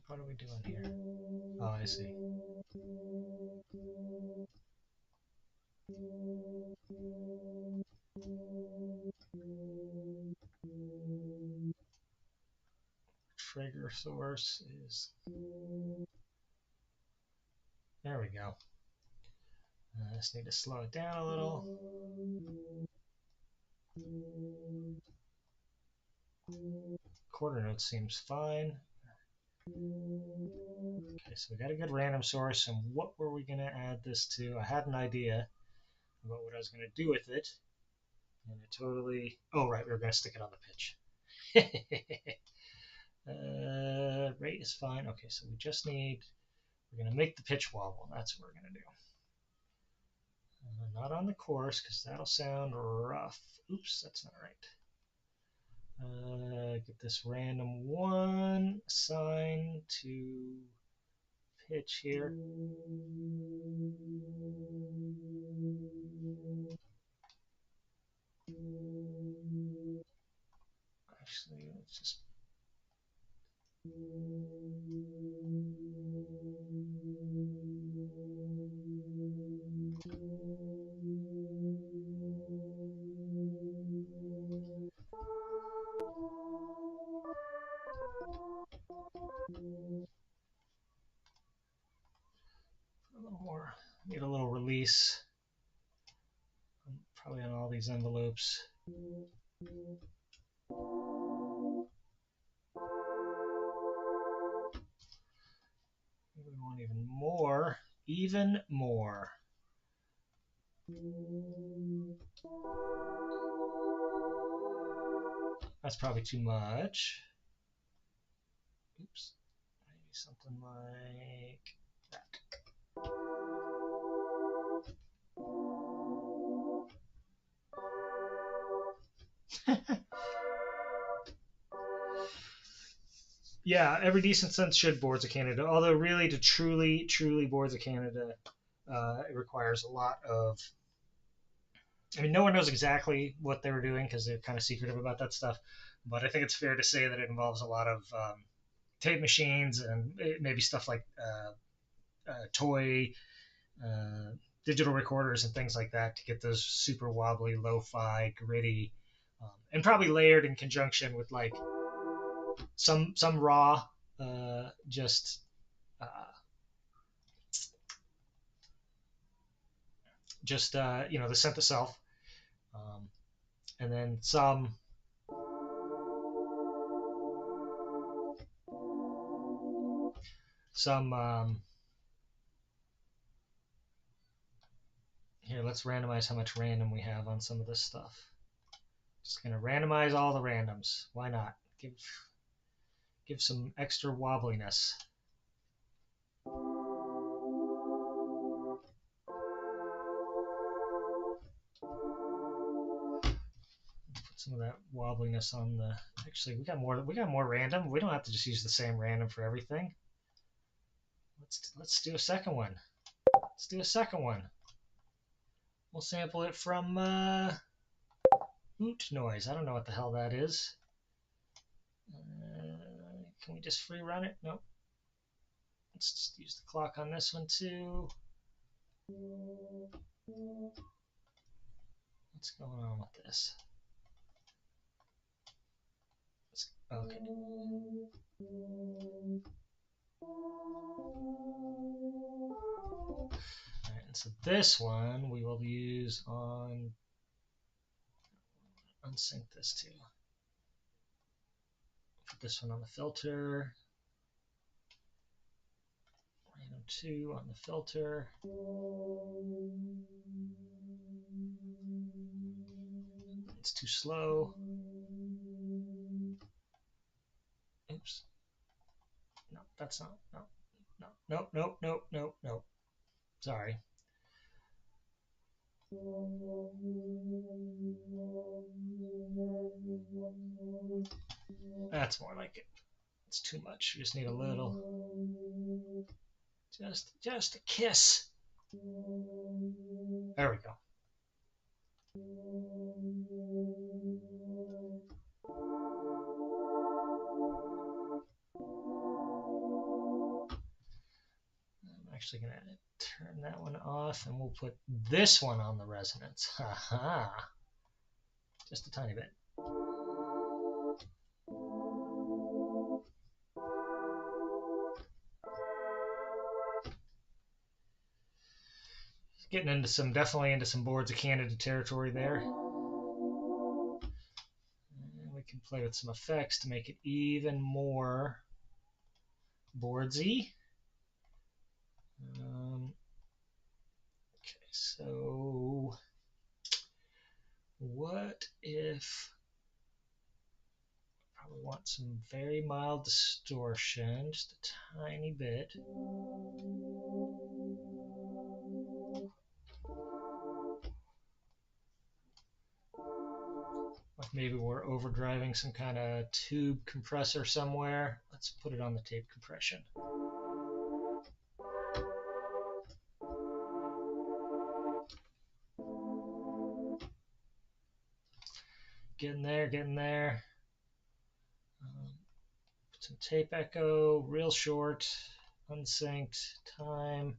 What are we doing here? Oh, I see. Trigger source is, there we go. I just need to slow it down a little. Quarter note seems fine. Okay, so we got a good random source, and what were we going to add this to? I had an idea about what I was going to do with it, and it totally. Oh, right, we were going to stick it on the pitch. Rate is fine. Okay, so we just need. We're going to make the pitch wobble. That's what we're going to do. Not on the chorus, because that'll sound rough. Oops, that's not right. Get this random one assigned to pitch here. Actually, let's just. A little more. Need a little release. Probably on all these envelopes. We want even more. Even more. That's probably too much. Oops. Maybe something like that. Yeah, every decent synth should Boards of Canada. Although, really, to truly Boards of Canada, it requires a lot of. I mean, no one knows exactly what they were doing because they're kind of secretive about that stuff. But I think it's fair to say that it involves a lot of tape machines and maybe stuff like toy uh, digital recorders and things like that to get those super wobbly, lo-fi, gritty, and probably layered in conjunction with like some raw, just uh, the synth itself, um, and then some. Here, let's randomize how much random we have on some of this stuff. Just gonna randomize all the randoms. Why not? Give some extra wobbliness. Put some of that wobbliness on the. Actually, we got more. We got more random. We don't have to just use the same random for everything. Let's do a second one. Let's do a second one. We'll sample it from Oot Noise. I don't know what the hell that is. Can we just free run it? Nope. Let's just use the clock on this one too. What's going on with this? Okay. Alright, and so this one we will use on unsync this too. Put this one on the filter. Random 2 on the filter. It's too slow. Oops. No, that's not. No. No. Nope. Sorry. That's more like it. It's too much. You just need a little. Just a kiss. There we go. I'm actually going to turn that one off and we'll put this one on the resonance. Haha. Just a tiny bit. Getting into definitely into some Boards of Canada territory there. And we can play with some effects to make it even more boardsy. Okay, so what if I probably want some very mild distortion, just a tiny bit. Like maybe we're overdriving some kind of tube compressor somewhere. Let's put it on the tape compression. Getting there, getting there. Put some tape echo, real short, unsynced, time.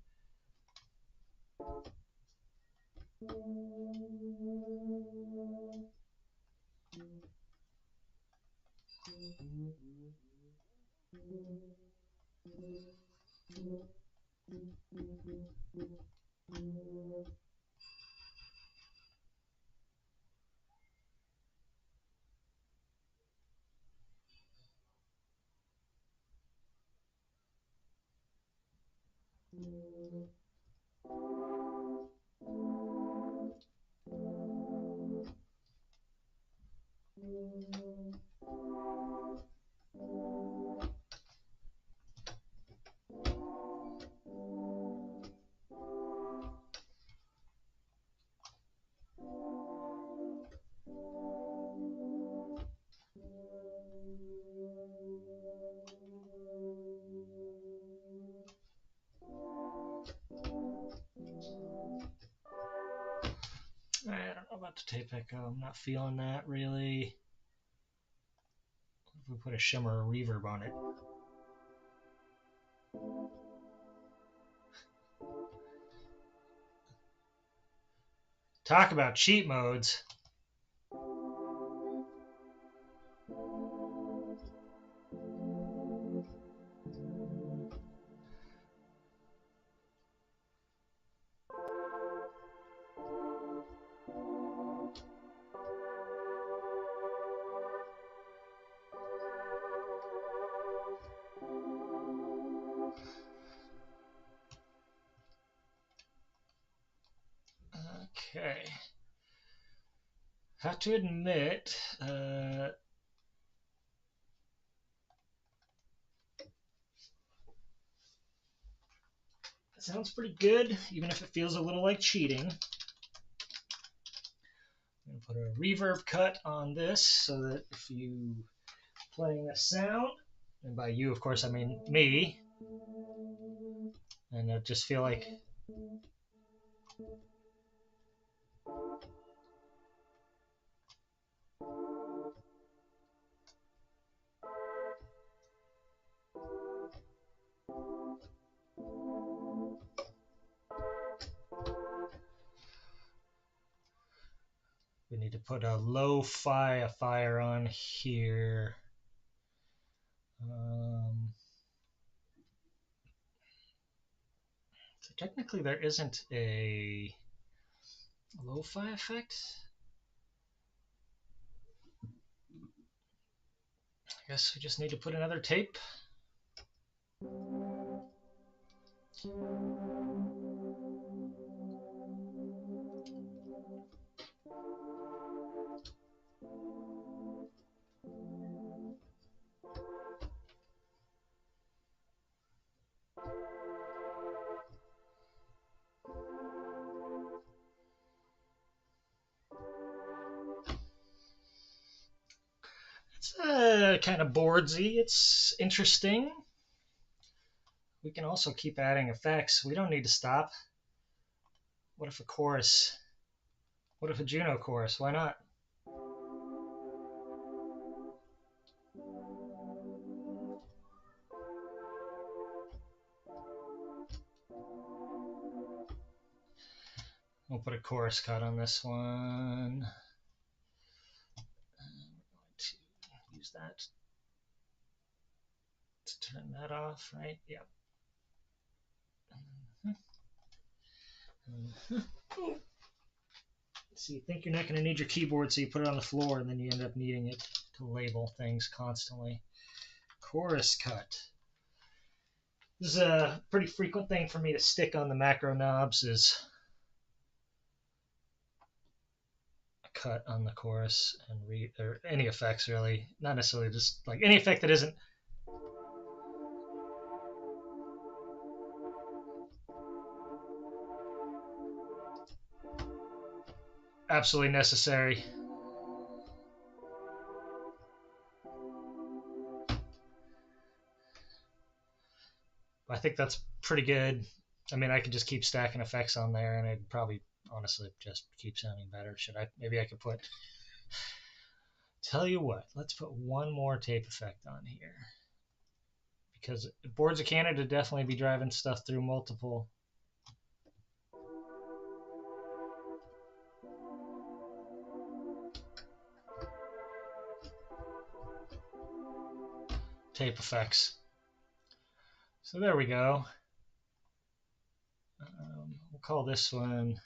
I don't know about the tape echo. I'm not feeling that really. If we put a shimmer or reverb on it. Talk about cheat modes. Okay. Have to admit, it sounds pretty good, even if it feels a little like cheating. I'm going to put a reverb cut on this so that if you playing a sound, and by you, of course, I mean me, and I just feel like we need to put a lo-fi fire on here. So technically there isn't a lo-fi effect. I guess we just need to put another tape. It's kind of boardsy. It's interesting. We can also keep adding effects. We don't need to stop. What if a chorus? What if a Juno chorus? Why not? We'll put a chorus cut on this one. And we're going to use that to turn that off, right? Yep. So you think you're not going to need your keyboard, so you put it on the floor, and then you end up needing it to label things constantly. Chorus cut. This is a pretty frequent thing for me to stick on the macro knobs, is a cut on the chorus and or any effects really, not necessarily just like any effect that isn't absolutely necessary. I think that's pretty good. I mean, I could just keep stacking effects on there, and it'd probably honestly just keep sounding better. Should I? Maybe I could put. Tell you what, let's put one more tape effect on here, because Boards of Canada definitely be driving stuff through multiple tape effects. So there we go. We'll call this one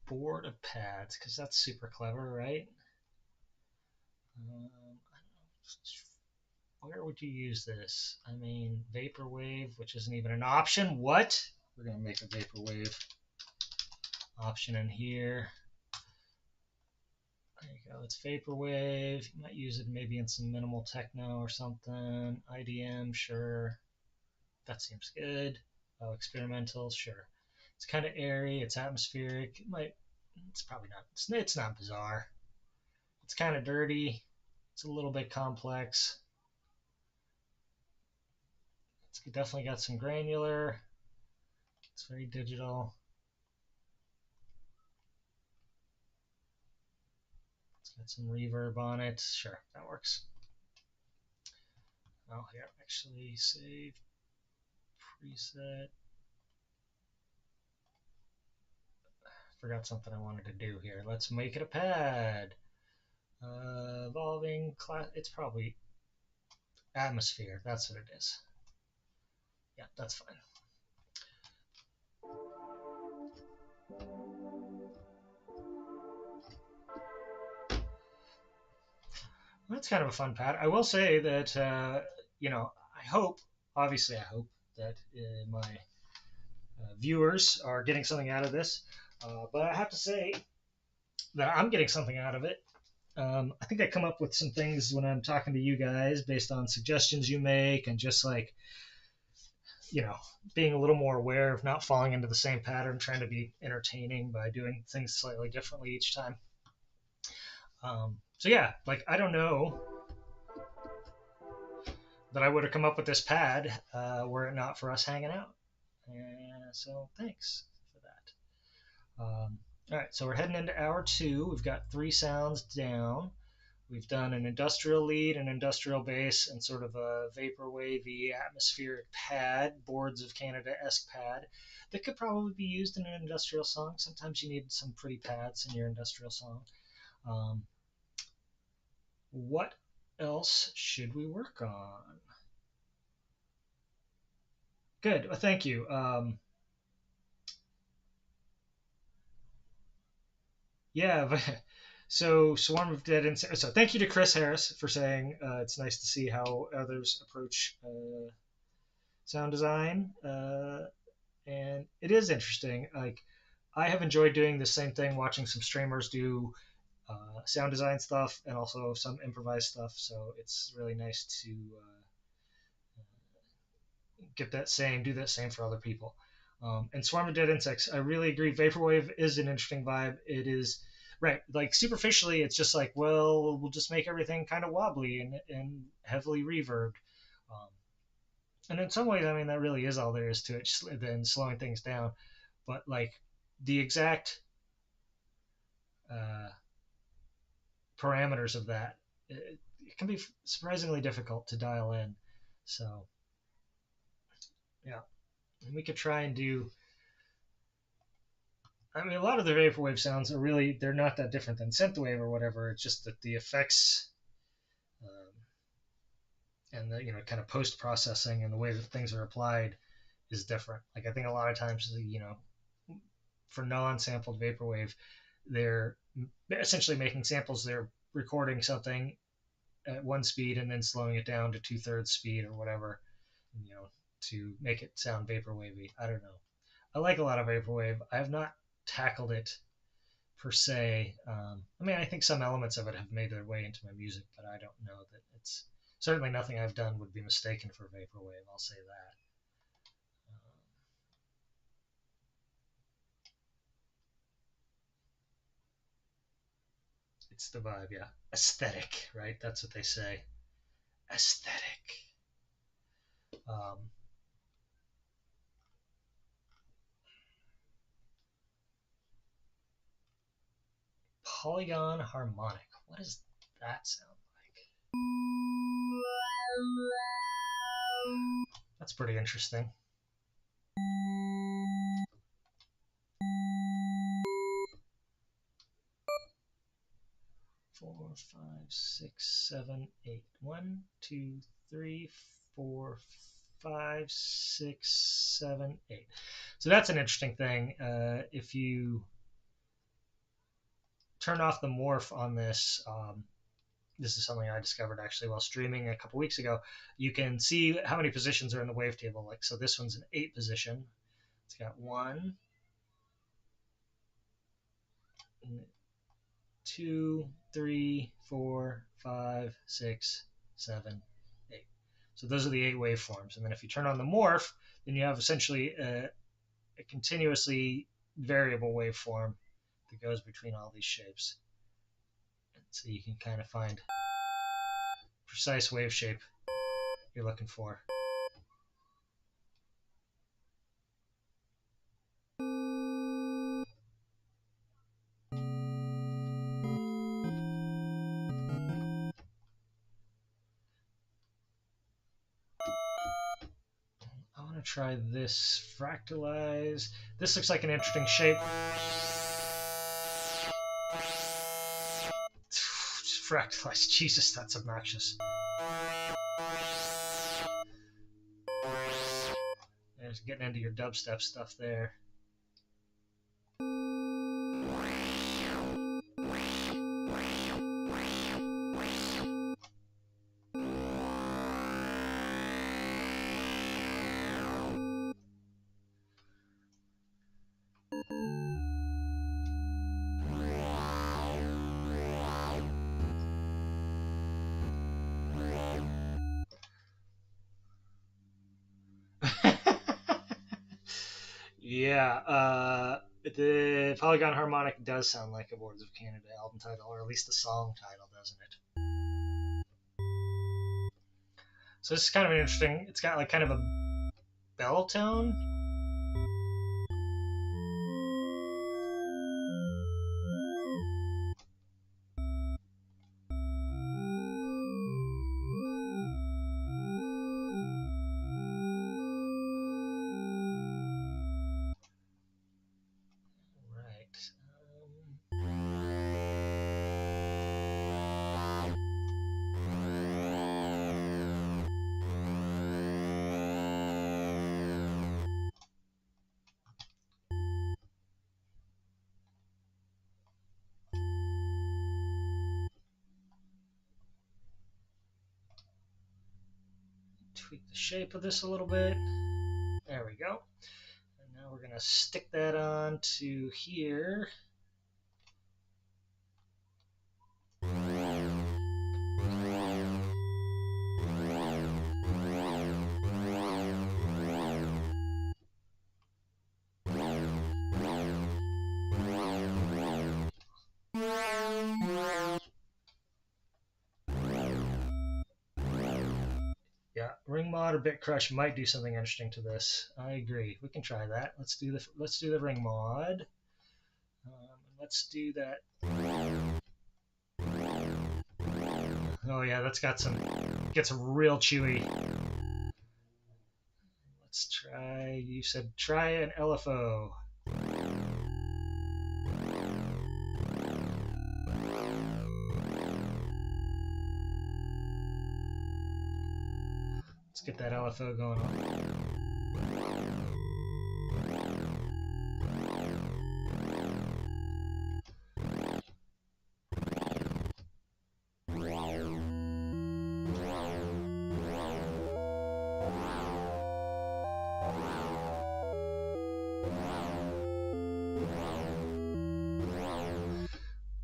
Board of Pads, because that's super clever, right? Where would you use this? I mean, vaporwave, which isn't even an option. What? We're going to make a vaporwave option in here. There you go. It's vaporwave. You might use it maybe in some minimal techno or something. IDM, sure. That seems good. Oh, experimental, sure. It's kind of airy. It's atmospheric. It might. It's probably not. It's not bizarre. It's kind of dirty. It's a little bit complex. It's definitely got some granular. It's very digital. It's got some reverb on it. Sure, that works. Oh, here, actually save preset. Forgot something I wanted to do here. Let's make it a pad. Evolving class. It's probably atmosphere. That's what it is. Yeah, that's fine. That's kind of a fun pad. I will say that I hope, obviously, I hope that my viewers are getting something out of this. But I have to say that I'm getting something out of it. I think I come up with some things when I'm talking to you guys based on suggestions you make, and just like, being a little more aware of not falling into the same pattern, trying to be entertaining by doing things slightly differently each time. So yeah, like, I don't know that I would have come up with this pad were it not for us hanging out. And so thanks for that. All right, so we're heading into hour 2. We've got 3 sounds down. We've done an industrial lead, an industrial bass, and sort of a vaporwavy atmospheric pad, Boards of Canada-esque pad that could probably be used in an industrial song. Sometimes you need some pretty pads in your industrial song. What else should we work on? Good. Well, thank you. Yeah. So Swarm of Dead Insects. So thank you to Chris Harris for saying it's nice to see how others approach sound design, and it is interesting. Like, I have enjoyed doing the same thing, watching some streamers do sound design stuff and also some improvised stuff. So it's really nice to do that same for other people. And Swarm of Dead Insects, I really agree. Vaporwave is an interesting vibe. It is right. Like, superficially, it's just like, well, we'll just make everything kind of wobbly and heavily reverbed. Um, and in some ways, I mean, that really is all there is to it. Then slowing things down, but like the exact uh, parameters of that, it can be surprisingly difficult to dial in. So yeah, and we could try and do I mean, a lot of the vaporwave sounds are really, they're not that different than synthwave or whatever. It's just that the effects um, and the kind of post processing and the way that things are applied is different. Like I think a lot of times, for non-sampled vaporwave, they're essentially making samples. They're recording something at one speed and then slowing it down to two-thirds speed or whatever, to make it sound vaporwavy. I don't know. I like a lot of vaporwave. I have not tackled it per se. I mean, I think some elements of it have made their way into my music, but I don't know that it's certainly nothing I've done would be mistaken for vaporwave. I'll say that. It's the vibe, yeah. Aesthetic, right? That's what they say. Aesthetic. Um, Polygon harmonic. What does that sound like? That's pretty interesting. 4, 5, 6, 7, 8. 1, 2, 3, 4, 5, 6, 7, 8. So that's an interesting thing. If you turn off the morph on this, this is something I discovered actually while streaming a couple weeks ago. You can see how many positions are in the wavetable. Like, so this one's an 8 position. It's got 1, 2, 3, 4, 5, 6, 7, 8. So those are the 8 waveforms. And then if you turn on the morph, then you have essentially a continuously variable waveform that goes between all these shapes. And so you can kind of find precise wave shape you're looking for. I want to try this fractalize. This looks like an interesting shape. Fractalize. Jesus, that's obnoxious. There's getting into your dubstep stuff there. Yeah, the Polygon Harmonic does sound like a Boards of Canada album title, or at least the song title, doesn't it? So this is kind of an interesting. It's got like kind of a bell tone. Right. Tweak the shape of this a little bit. There we go. And now we're going to stick that on to here. Yeah, ring mod or bit crush might do something interesting to this. I agree. We can try that. Let's do the ring mod. Let's do that. Oh yeah, that's got some. Gets real chewy. Let's try. You said try an LFO. get that LFO going on.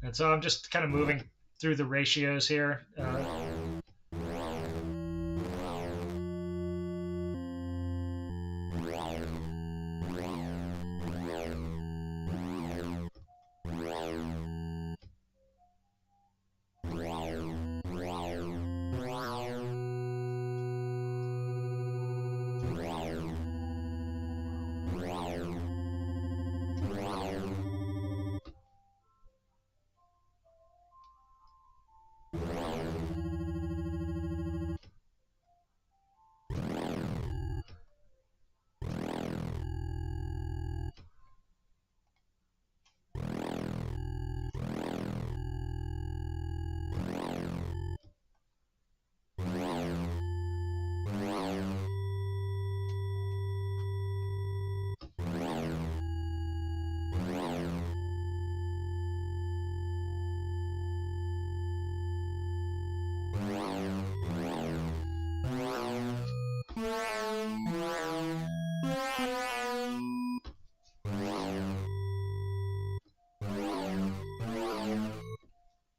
And so I'm just kind of moving through the ratios here.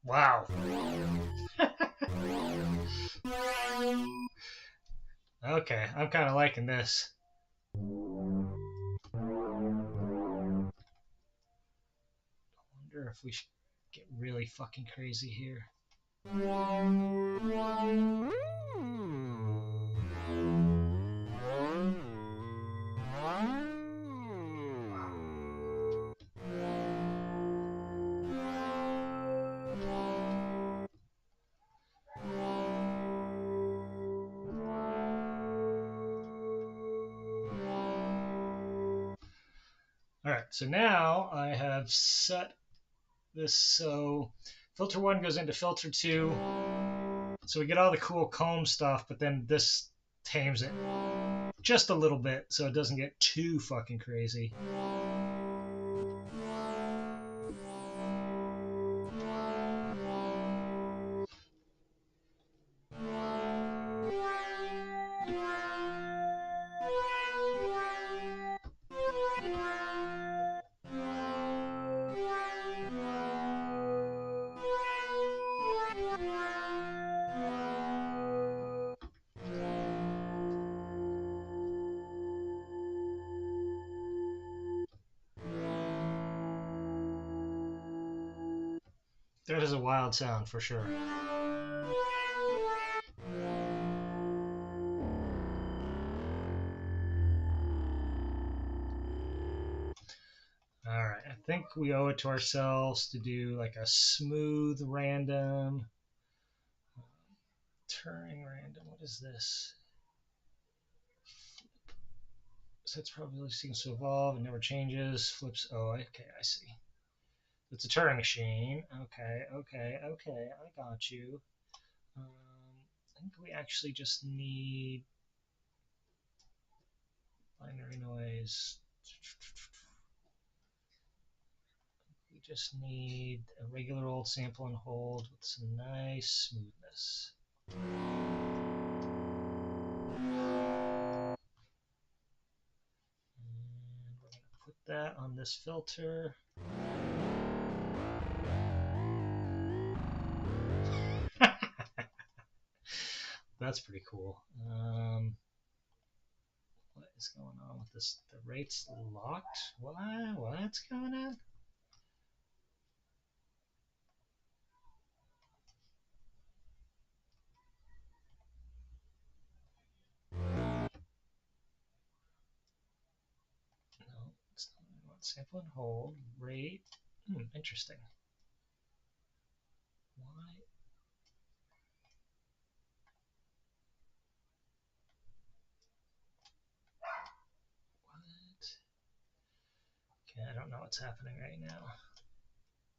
Wow. Okay, I'm kind of liking this. I wonder if we should get really fucking crazy here. All right, so now I have set this so filter 1 goes into filter 2. So we get all the cool comb stuff, but then this tames it just a little bit so it doesn't get too fucking crazy. That is a wild sound for sure. All right, I think we owe it to ourselves to do like a smooth random, turning random. What is this? Sets probability seems to evolve and never changes. Flips. Oh, okay, I see. It's a Turing machine. Okay, I got you. I think we actually just need binary noise. We just need a regular old sample and hold with some nice smoothness. And we're going to put that on this filter. That's pretty cool. What is going on with this? The rate's locked? What's going on? No, it's not what I want. Sample and hold. Rate. Interesting. Why? What? Okay, I don't know what's happening right now.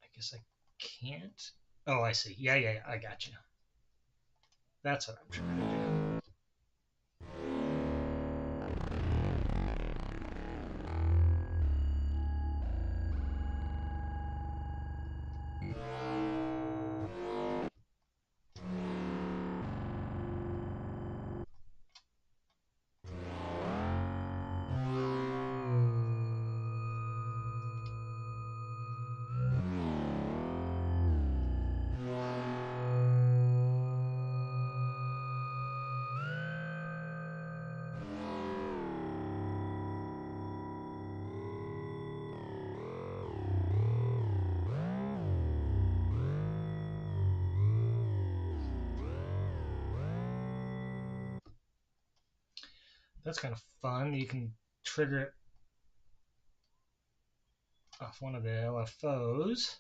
I guess I can't. Oh, I see. Yeah, I got you. That's what I'm trying to do. That's kind of fun. You can trigger it off one of the LFOs.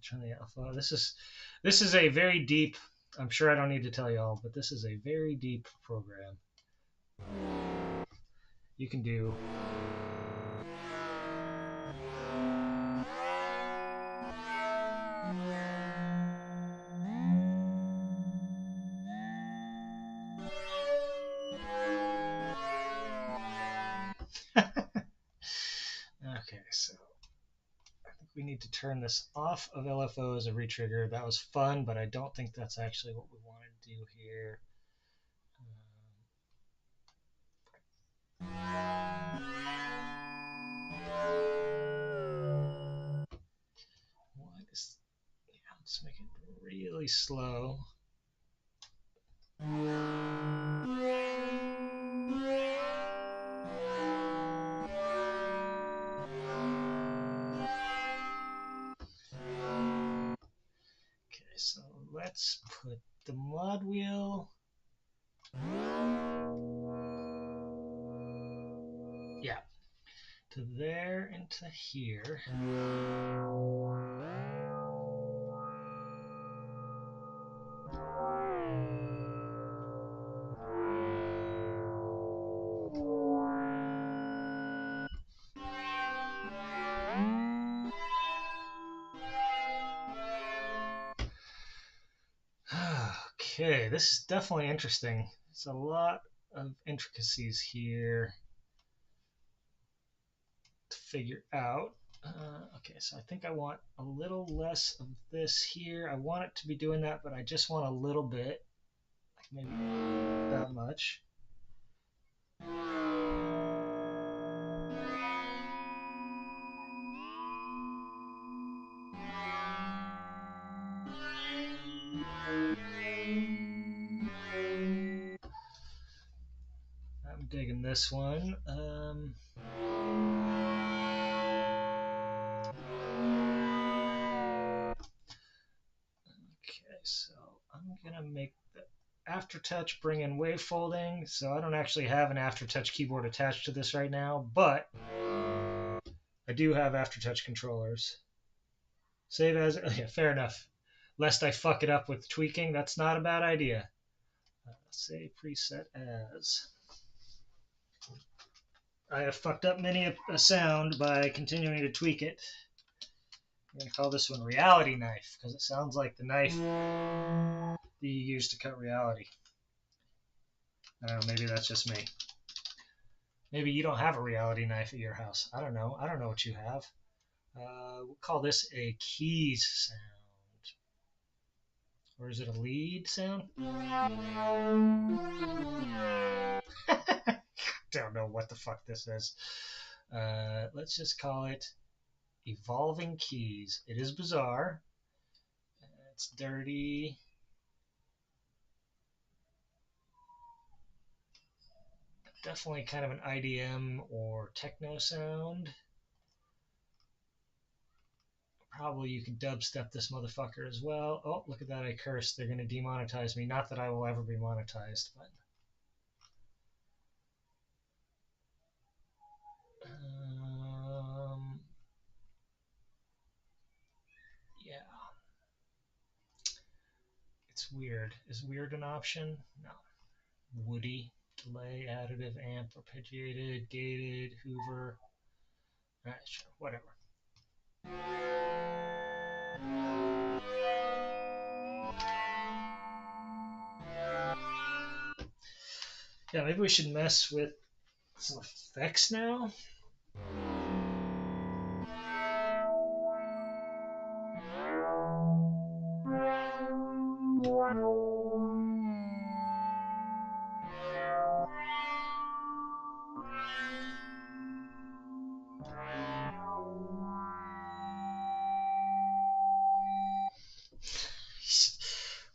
Turn the alpha. This is a very deep. I'm sure I don't need to tell you all, but this is a very deep program. You can do. Okay, so I think we need to turn this off of LFO as a retrigger. That was fun, but I don't think that's actually what we want to do here. What is? Yeah, let's make it really slow. Okay, so let's put the mod wheel. Yeah, to there and to here. Okay, this is definitely interesting. There's a lot of intricacies here to figure out. Okay, so I think I want a little less of this here. I want it to be doing that, but I just want a little bit, like maybe that much. I'm digging this one. Okay, so I'm gonna make the aftertouch bring in wave folding. So I don't actually have an aftertouch keyboard attached to this right now, but I do have aftertouch controllers. Save as, yeah, fair enough. Lest I fuck it up with tweaking, that's not a bad idea. Save preset as. I have fucked up many a sound by continuing to tweak it. I'm going to call this one Reality Knife because it sounds like the knife that you use to cut reality. I don't know, maybe that's just me. Maybe you don't have a reality knife at your house. I don't know. I don't know what you have. We'll call this a keys sound. Or is it a lead sound? Don't know what the fuck this is. Let's just call it Evolving Keys. It is bizarre. It's dirty. Definitely kind of an IDM or techno sound. Probably you could dubstep this motherfucker as well. Oh, look at that, I cursed. They're going to demonetize me. Not that I will ever be monetized, but... yeah. It's weird. Is weird an option? No. Woody, delay, additive, amp, arpeggiated, gated, Hoover. Alright, sure, whatever. Yeah, maybe we should mess with some effects now.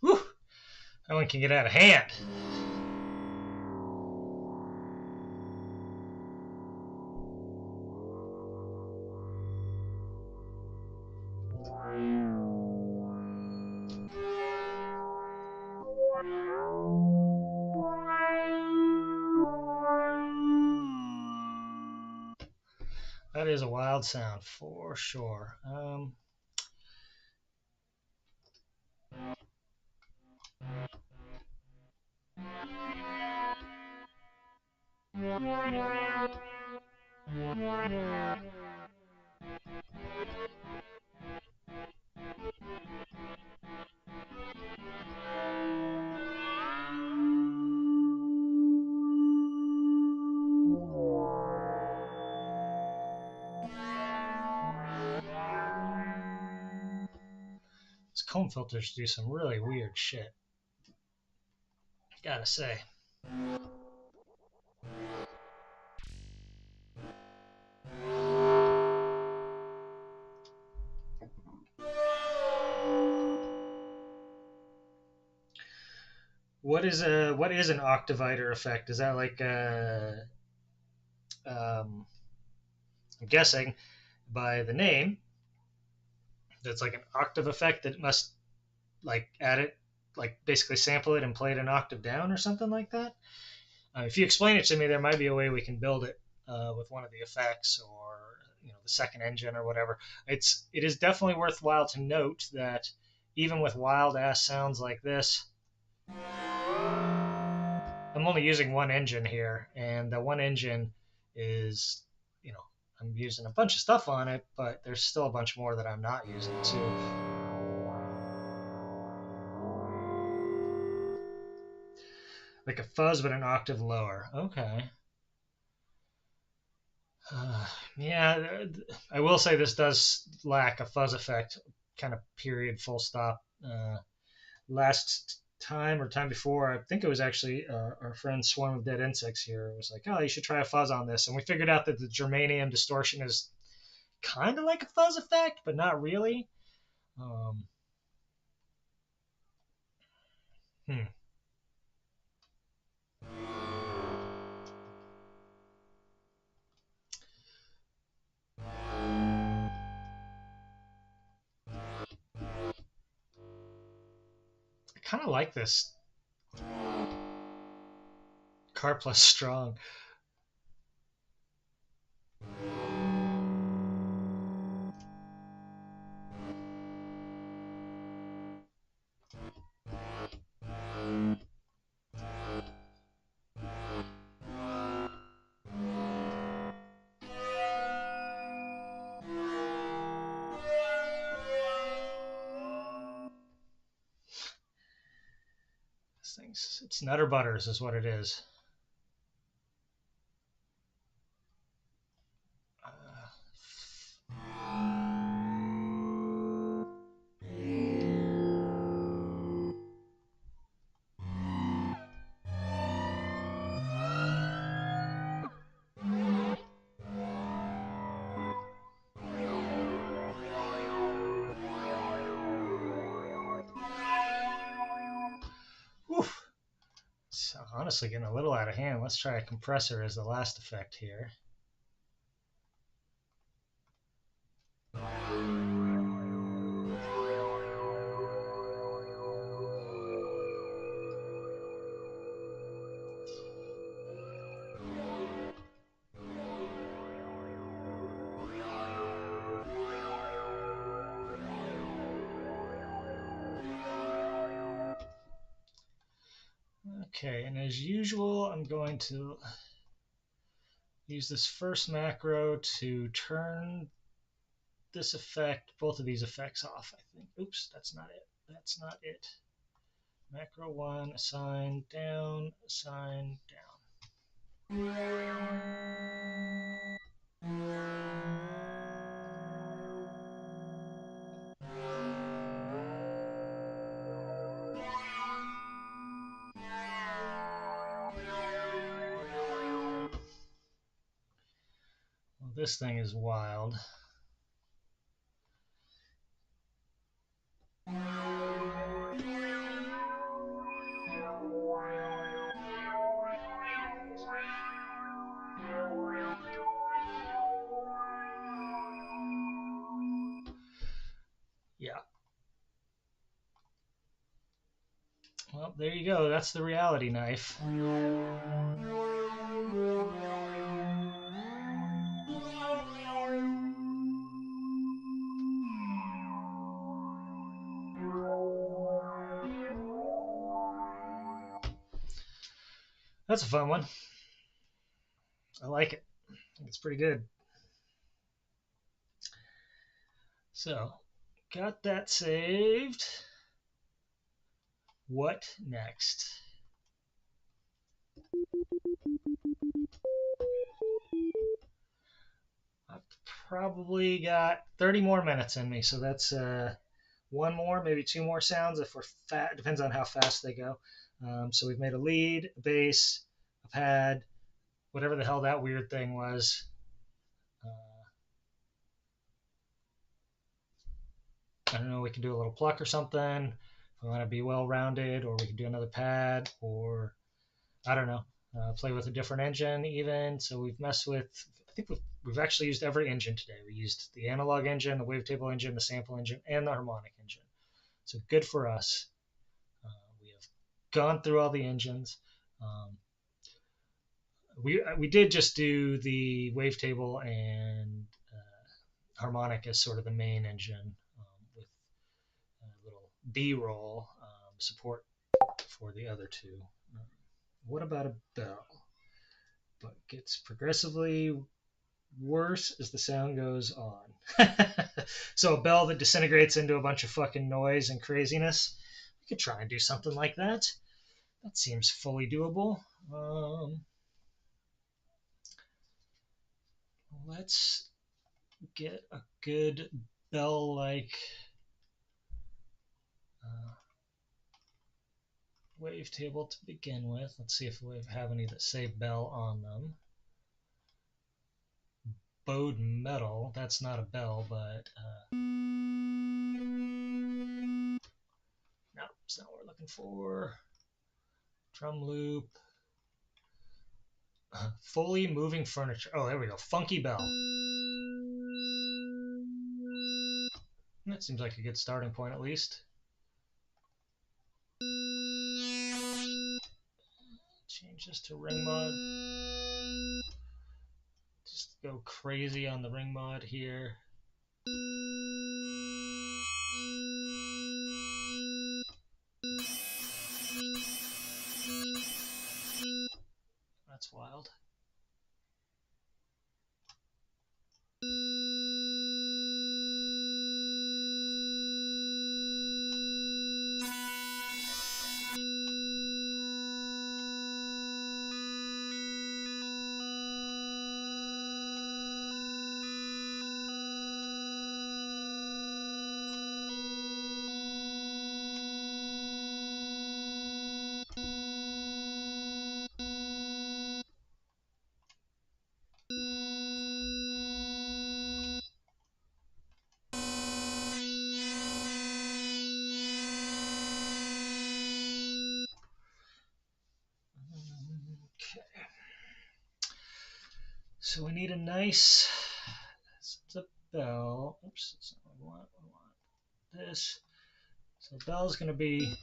Whew, that one can get out of hand. That is a wild sound for sure. These comb filters do some really weird shit, gotta say. What is an octavider effect? Is that like I'm guessing by the name that's like an octave effect that must like add it, like basically sample it and play it an octave down or something like that. If you explain it to me, there might be a way we can build it with one of the effects or the second engine or whatever. It is definitely worthwhile to note that even with wild ass sounds like this, I'm only using one engine here, and the one engine is, I'm using a bunch of stuff on it, but there's still a bunch more that I'm not using too. Like a fuzz, but an octave lower. Okay. Uh, yeah, I will say this does lack a fuzz effect, kind of period, full stop. Last time or time before, I think it was actually our friend Swarm of Dead Insects here was like, oh, you should try a fuzz on this. And we figured out that the germanium distortion is kind of like a fuzz effect, but not really. Um, hmm. I kind of like this car plus strong. This thing's, it's Nutter Butters, is what it is. Uh, Oof. It's honestly getting a little out of hand. Let's try a compressor as the last effect here. Okay, and as usual, I'm going to use this first macro to turn this effect, both of these effects off, I think. Oops, that's not it. That's not it. Macro 1, assign down, assign down. Well, this thing is wild. Yeah. Well, there you go. That's the reality knife. That's a fun one. I like it. I think it's pretty good. So, got that saved. What next? I've probably got 30 more minutes in me, so that's one more, maybe two more sounds if we're fat. Depends on how fast they go. So we've made a lead, a bass, a pad, whatever the hell that weird thing was. I don't know. We can do a little pluck or something. If we want to be well rounded, or we can do another pad, or I don't know. Play with a different engine even. So we've messed with. I think we've actually used every engine today. We used the analog engine, the wavetable engine, the sample engine, and the harmonic engine. So good for us. We have gone through all the engines. We did just do the wavetable and harmonic as sort of the main engine with a little B-roll support for the other two. What about a bell? But gets progressively worse as the sound goes on. So a bell that disintegrates into a bunch of fucking noise and craziness. We could try and do something like that. That seems fully doable. Let's get a good bell-like wavetable to begin with. Let's see if we have any that say bell on them. Bowed metal, that's not a bell, but no, it's not what we're looking for. Drum loop. Fully moving furniture. Oh, there we go. Funky bell. That seems like a good starting point at least. Change this to ring mod. Just go crazy on the ring mod here. That's wild. So we need a nice bell. Oops, that's not what we want. We want this. So the bell's going to be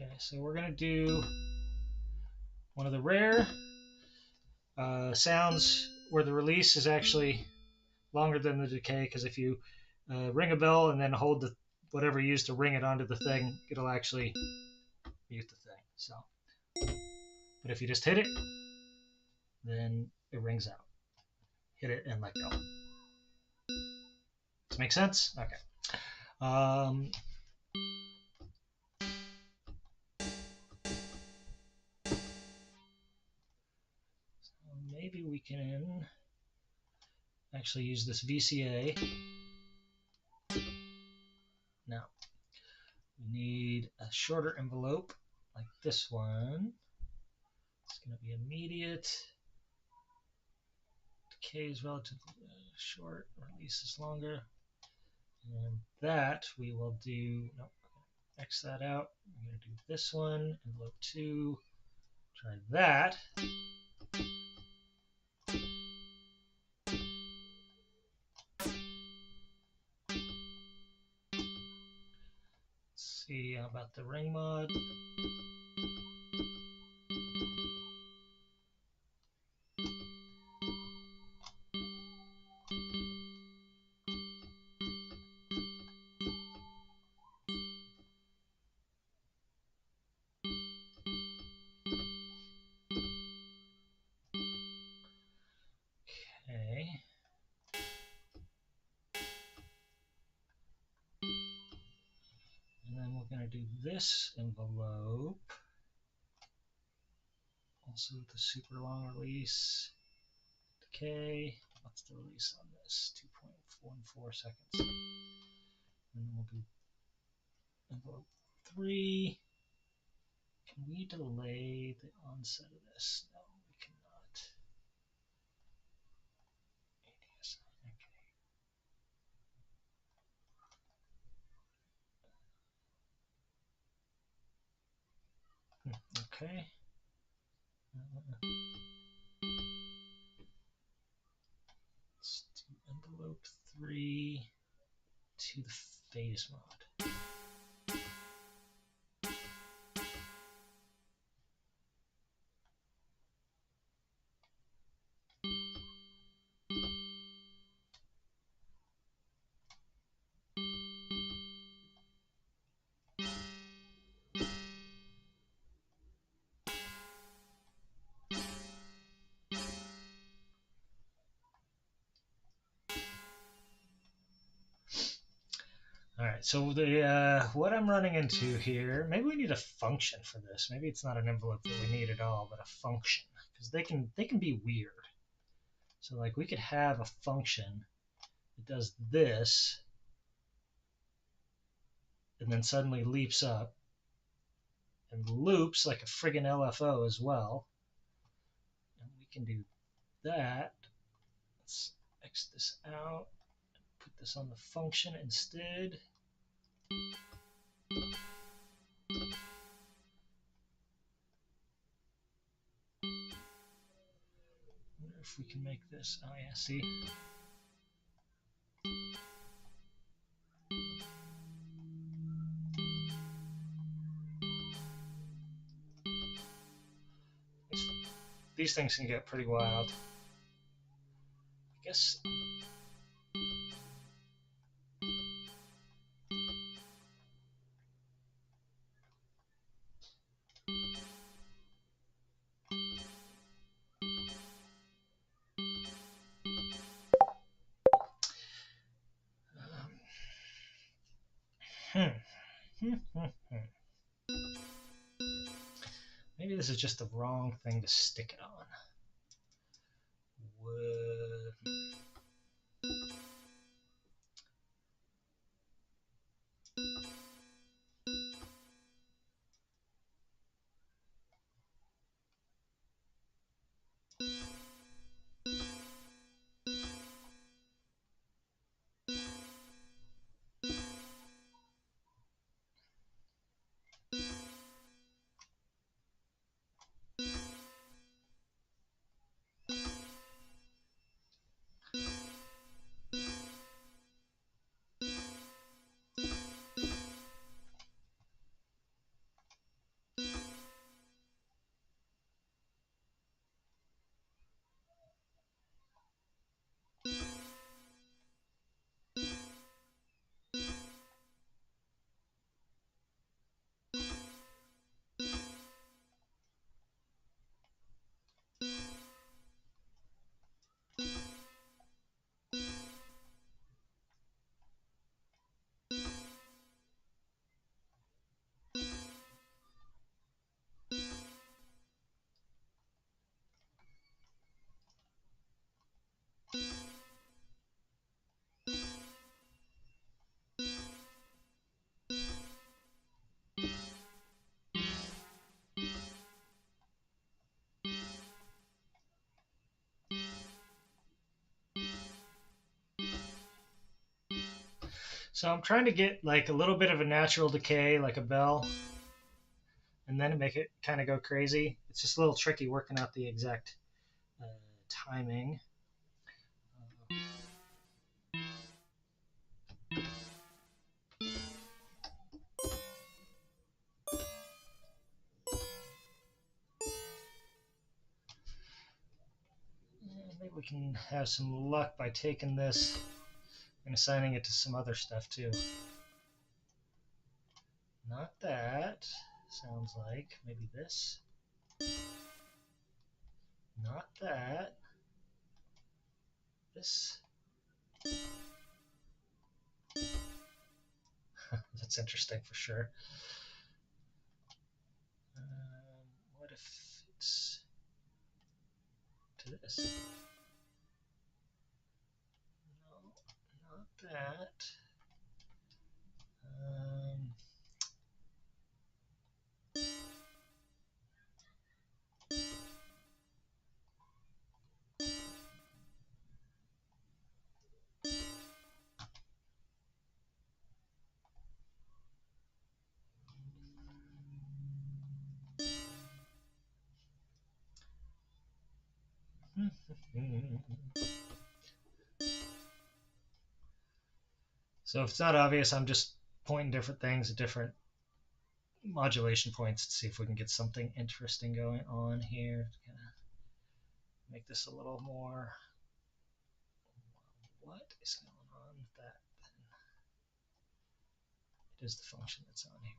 okay. So we're going to do one of the rare sounds where the release is actually longer than the decay, because if you ring a bell and then hold the whatever you use to ring it onto the thing, it'll actually mute the thing. So, but if you just hit it, then it rings out. Hit it and let go. Does this make sense? Okay. So maybe we can actually use this VCA. Now, we need a shorter envelope like this one. It's going to be immediate. K is relatively short, release is longer. And that we will do, nope, X that out. I'm going to do this one, envelope 2, try that. Let's see how about the ring mod. Okay. And then we're going to do this envelope. Also with the super long release. Okay. What's the release on this? 2.14 seconds. And then we'll do envelope 3. Can we delay the onset of this? No, we cannot. ADS, okay. Okay. Let's do envelope 3 to the phase mod. All right, so the what I'm running into here, maybe we need a function for this. Maybe it's not an envelope that we need at all, but a function, because they can be weird. So like we could have a function that does this, and then suddenly leaps up and loops like a friggin' LFO as well. And we can do that. Let's X this out, put this on the function instead. Wonder if we can make this, oh yeah, see? These things can get pretty wild. I guess. Maybe this is just the wrong thing to stick it on. So I'm trying to get like a little bit of a natural decay, like a bell, and then make it kind of go crazy. It's just a little tricky working out the exact uh, timing. Maybe we can have some luck by taking this and assigning it to some other stuff too. Not that. Sounds like maybe this. Not that. This. That's interesting for sure. What if it's to this? No, not that. Um, so if it's not obvious, I'm just pointing different things at different modulation points to see if we can get something interesting going on here. Kind of make this a little more. What is going on with that? It is the function that's on here.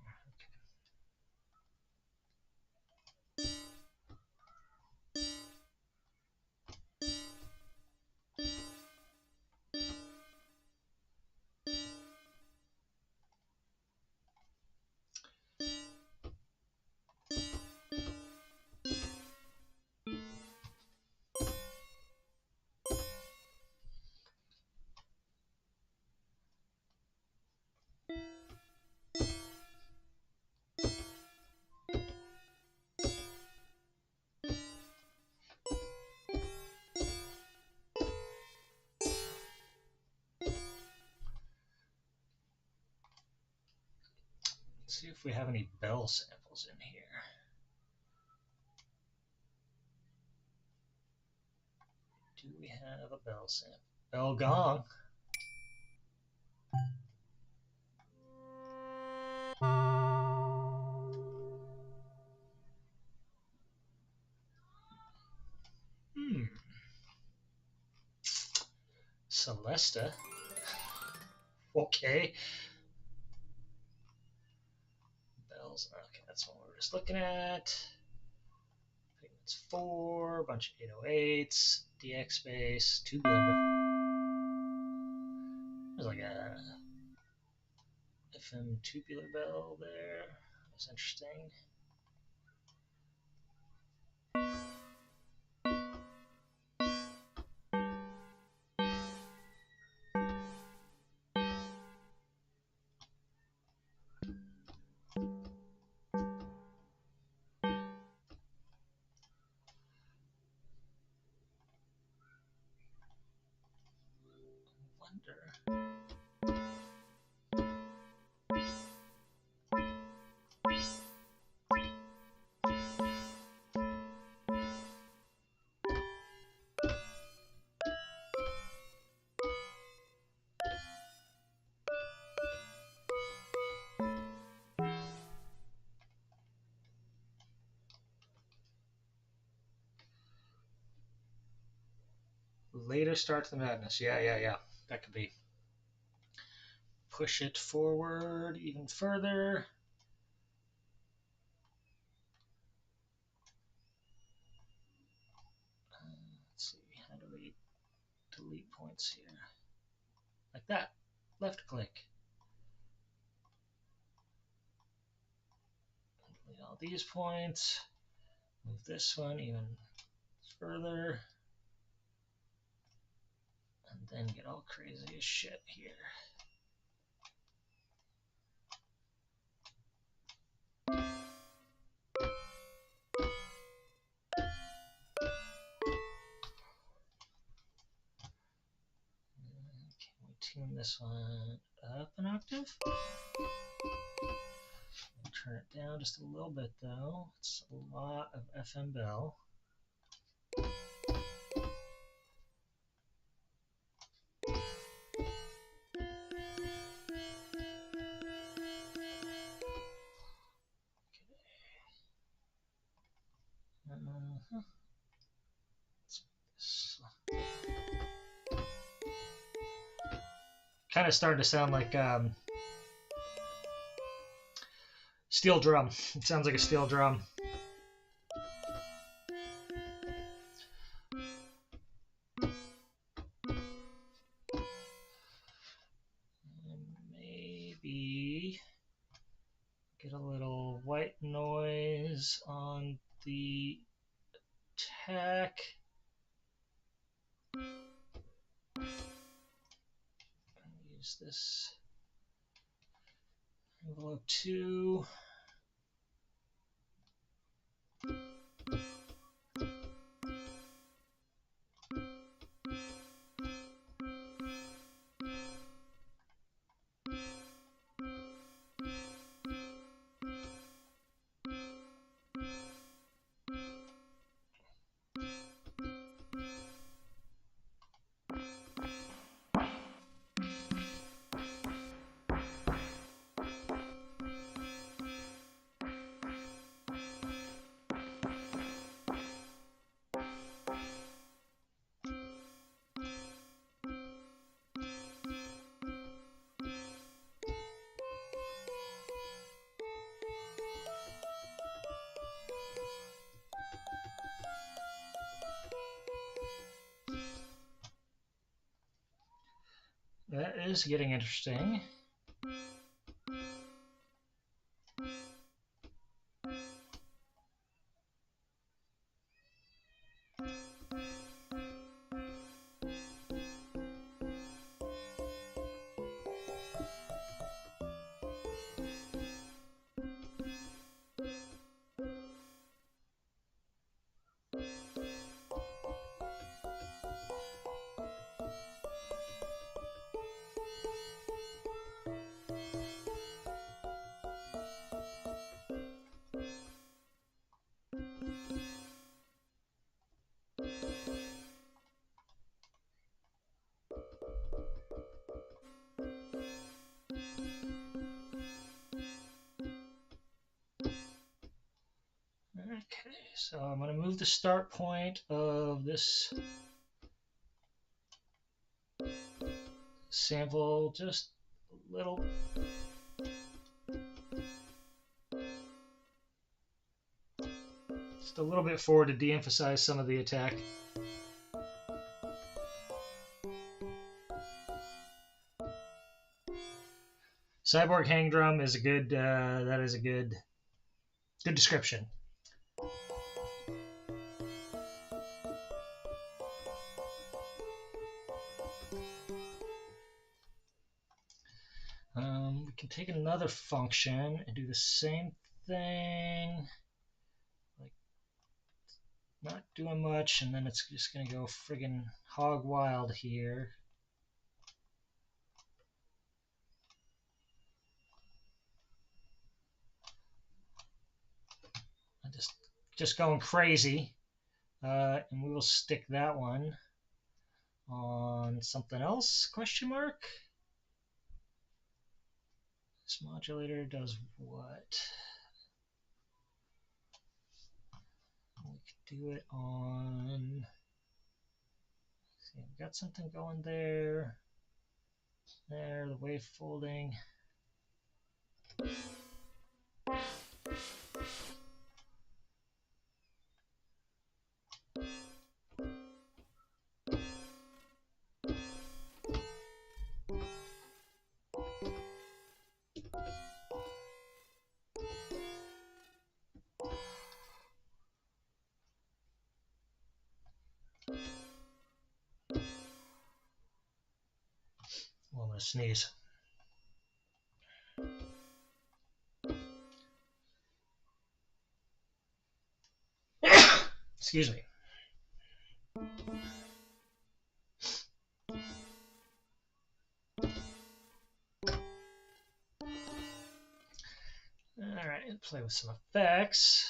Let's see if we have any bell samples in here. Do we have a bell sample? Bell gong. Celesta. Okay. Bells. Okay, that's what we're just looking at. Pigments 4, bunch of 808s, DX bass, tubular. There's like a FM tubular bell there. That's interesting. Wonder. Later start to the madness. Yeah. That could be. Push it forward even further. Let's see. How do we delete points here? Like that. Left click. Delete all these points. Move this one even further. And then get all crazy as shit here. Can we tune this one up an octave. I'll turn it down just a little bit though. It's a lot of FM bell. Kind of starting to sound like steel drum. It sounds like a steel drum. And maybe get a little white noise on the attack. Use this envelope 2. That is getting interesting. Okay, so I'm going to move the start point of this sample just a little. Just a little bit forward to de-emphasize some of the attack. Cyborg Hang Drum is a good, that is a good description. We can take another function and do the same thing, like not doing much, and then it's just going to go friggin' hog wild here. I'm just going crazy, and we will stick that one on something else, question mark. This modulator does what? We could do it on, see, we've got something going there, the wave folding. Well, I'm going to sneeze. Excuse me. All right, play with some effects.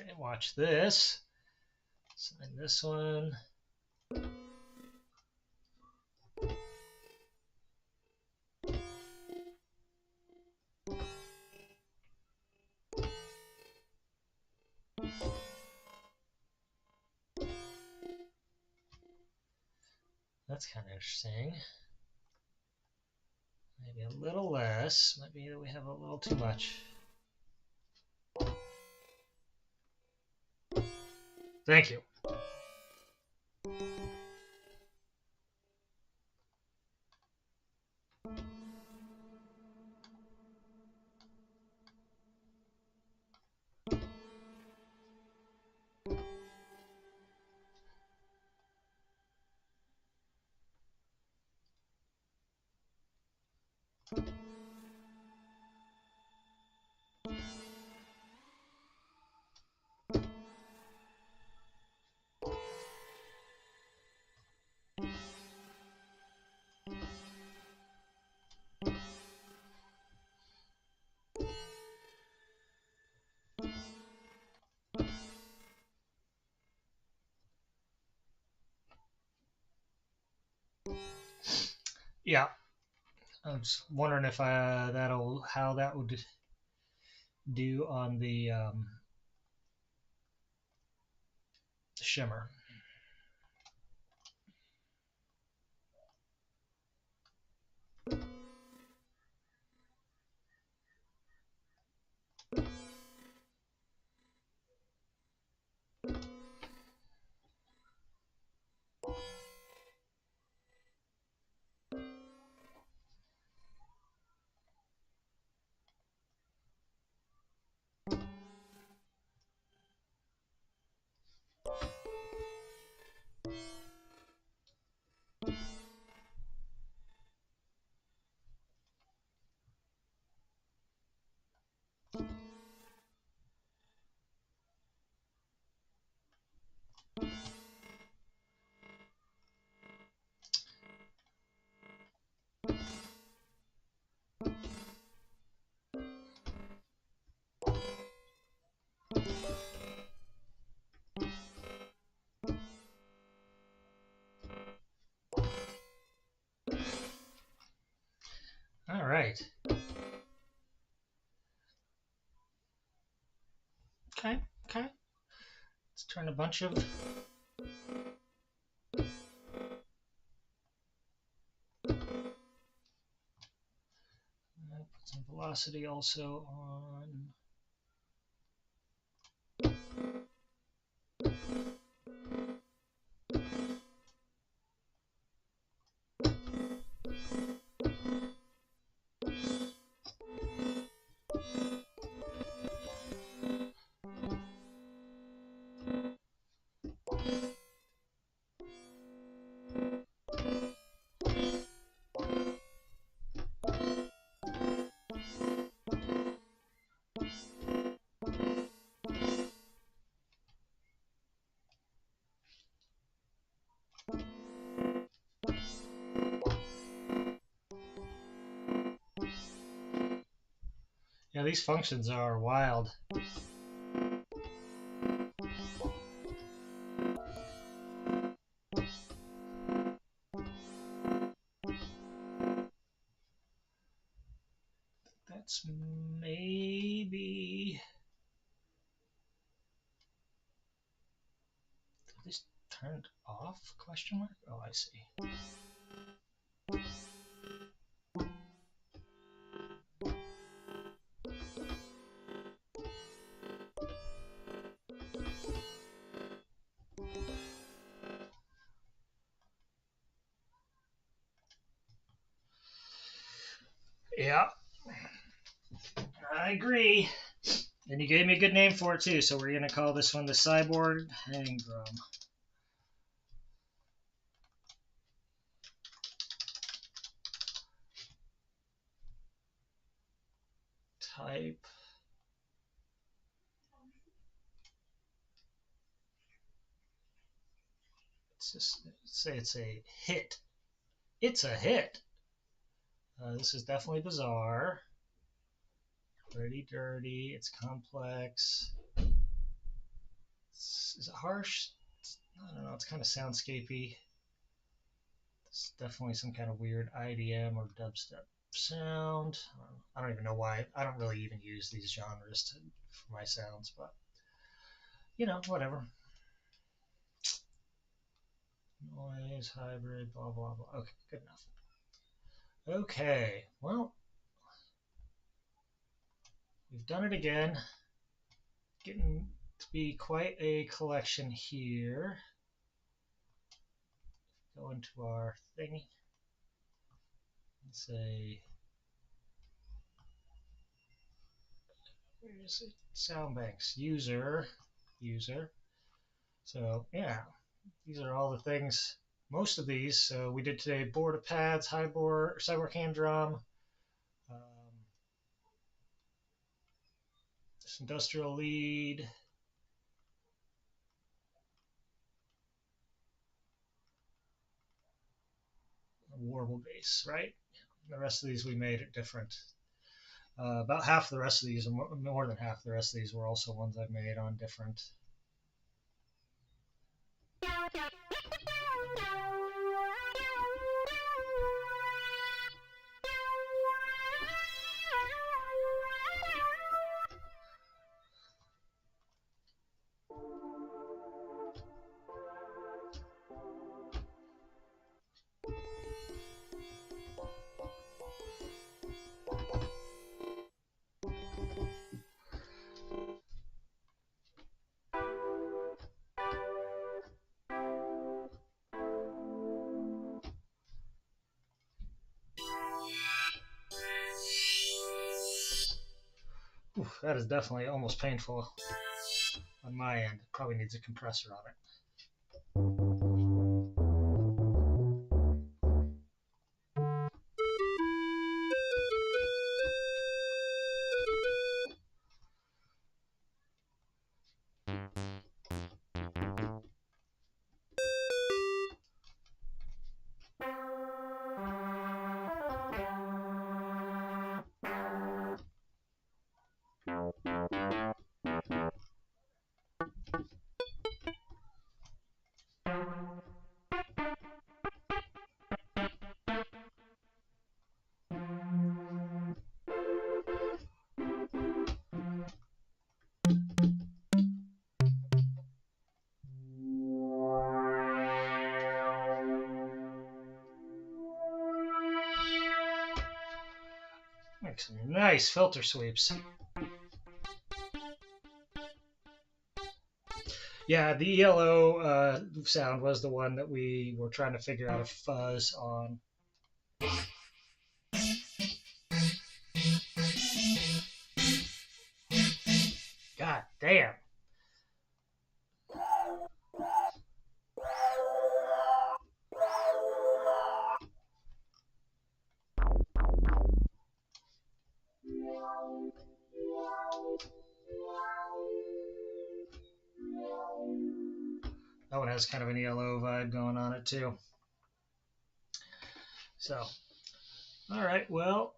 Okay, watch this. Sign this one. That's kind of interesting. Maybe a little less. Might be that we have a little too much. Thank you. Yeah, I was wondering if how that would do on the shimmer. All right. Okay, okay. Let's turn a bunch of put some velocity also on. Yeah, these functions are wild. That's maybe this turned off? Question mark? Oh, I see. Yeah, I agree. And you gave me a good name for it too, so we're gonna call this one the Cyborg Hang Drum. Type let's just say it's a hit. It's a hit. This is definitely bizarre. Pretty dirty. It's complex. Is it harsh? I don't know. It's kind of soundscapey. It's definitely some kind of weird IDM or dubstep sound. I don't even know why. I don't really even use these genres for my sounds, but whatever. Noise, hybrid, blah, blah, blah. Okay, good enough. Okay, well, we've done it again. Getting to be quite a collection here. Go into our thingy. Let's say, where is it? Sound banks, user. So, yeah, these are all the things, most of these. So we did today board of pads, Cyborg Hang Drum, this industrial lead, Worble Bass, right? The rest of these we made it different. About half the rest of these, more than half the rest of these, were also ones I made on different. Oof, that is definitely almost painful on my end. It probably needs a compressor on it. Make some nice filter sweeps. Yeah, the yellow sound was the one that we were trying to figure out a fuzz on. God damn. That one has kind of an ELO vibe going on it too. So, all right, well,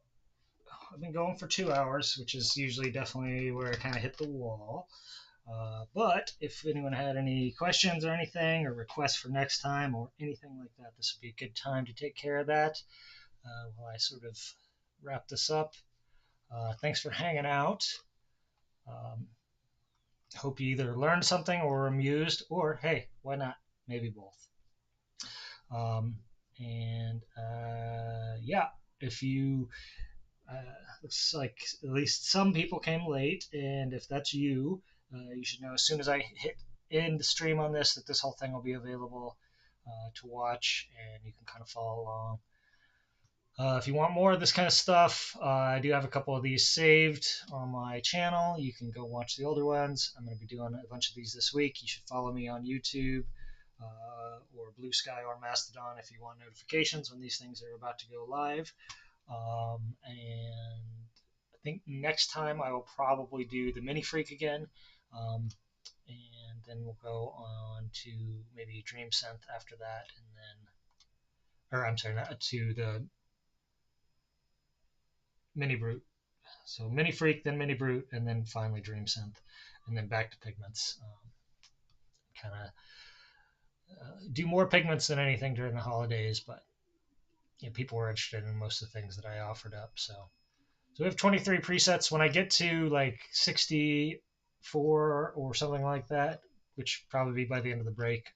I've been going for 2 hours, which is usually definitely where I kind of hit the wall. But if anyone had any questions or anything, or requests for next time, or anything like that, this would be a good time to take care of that while I sort of wrap this up. Thanks for hanging out. Um, Hope you either learned something or were amused, or hey, why not? Maybe both. Um, and yeah, if you looks like at least some people came late, and if that's you, you should know as soon as I hit end the stream on this that this whole thing will be available to watch, and you can kind of follow along. If you want more of this kind of stuff, I do have a couple of these saved on my channel. You can go watch the older ones. I'm going to be doing a bunch of these this week. You should follow me on YouTube or Blue Sky or Mastodon if you want notifications when these things are about to go live. And I think next time I will probably do the Mini Freak again. and then we'll go on to maybe Dream Synth after that, and then, or I'm sorry, not to the Mini Brute. So Mini Freak, then Mini Brute, and then finally Dream Synth, and then back to Pigments. Kind of do more Pigments than anything during the holidays, but people were interested in most of the things that I offered up. So we have 23 presets. When I get to like 64 or something like that, which probably be by the end of the break,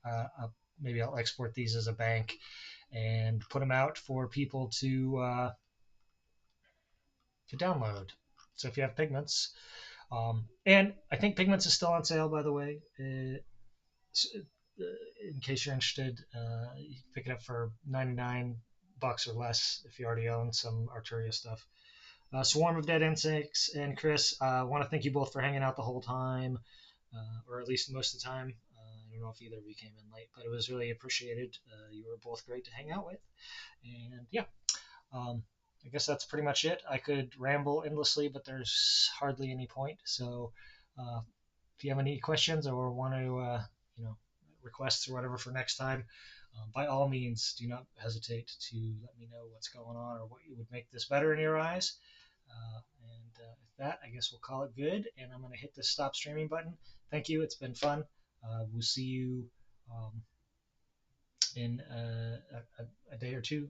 maybe I'll export these as a bank and put them out for people to download. So if you have Pigments, and I think Pigments is still on sale, by the way. In case you're interested, you can pick it up for 99 bucks or less if you already own some Arturia stuff. Swarm of Dead Insects and Chris, I want to thank you both for hanging out the whole time, or at least most of the time. I don't know if either of you came in late, but it was really appreciated. You were both great to hang out with. And yeah, I guess that's pretty much it. I could ramble endlessly, but there's hardly any point. So uh, if you have any questions or want to, requests or whatever for next time, by all means, do not hesitate to let me know what's going on or what you would make this better in your eyes. With that, I guess we'll call it good. And I'm going to hit the stop streaming button. Thank you. It's been fun. We'll see you in a day or two.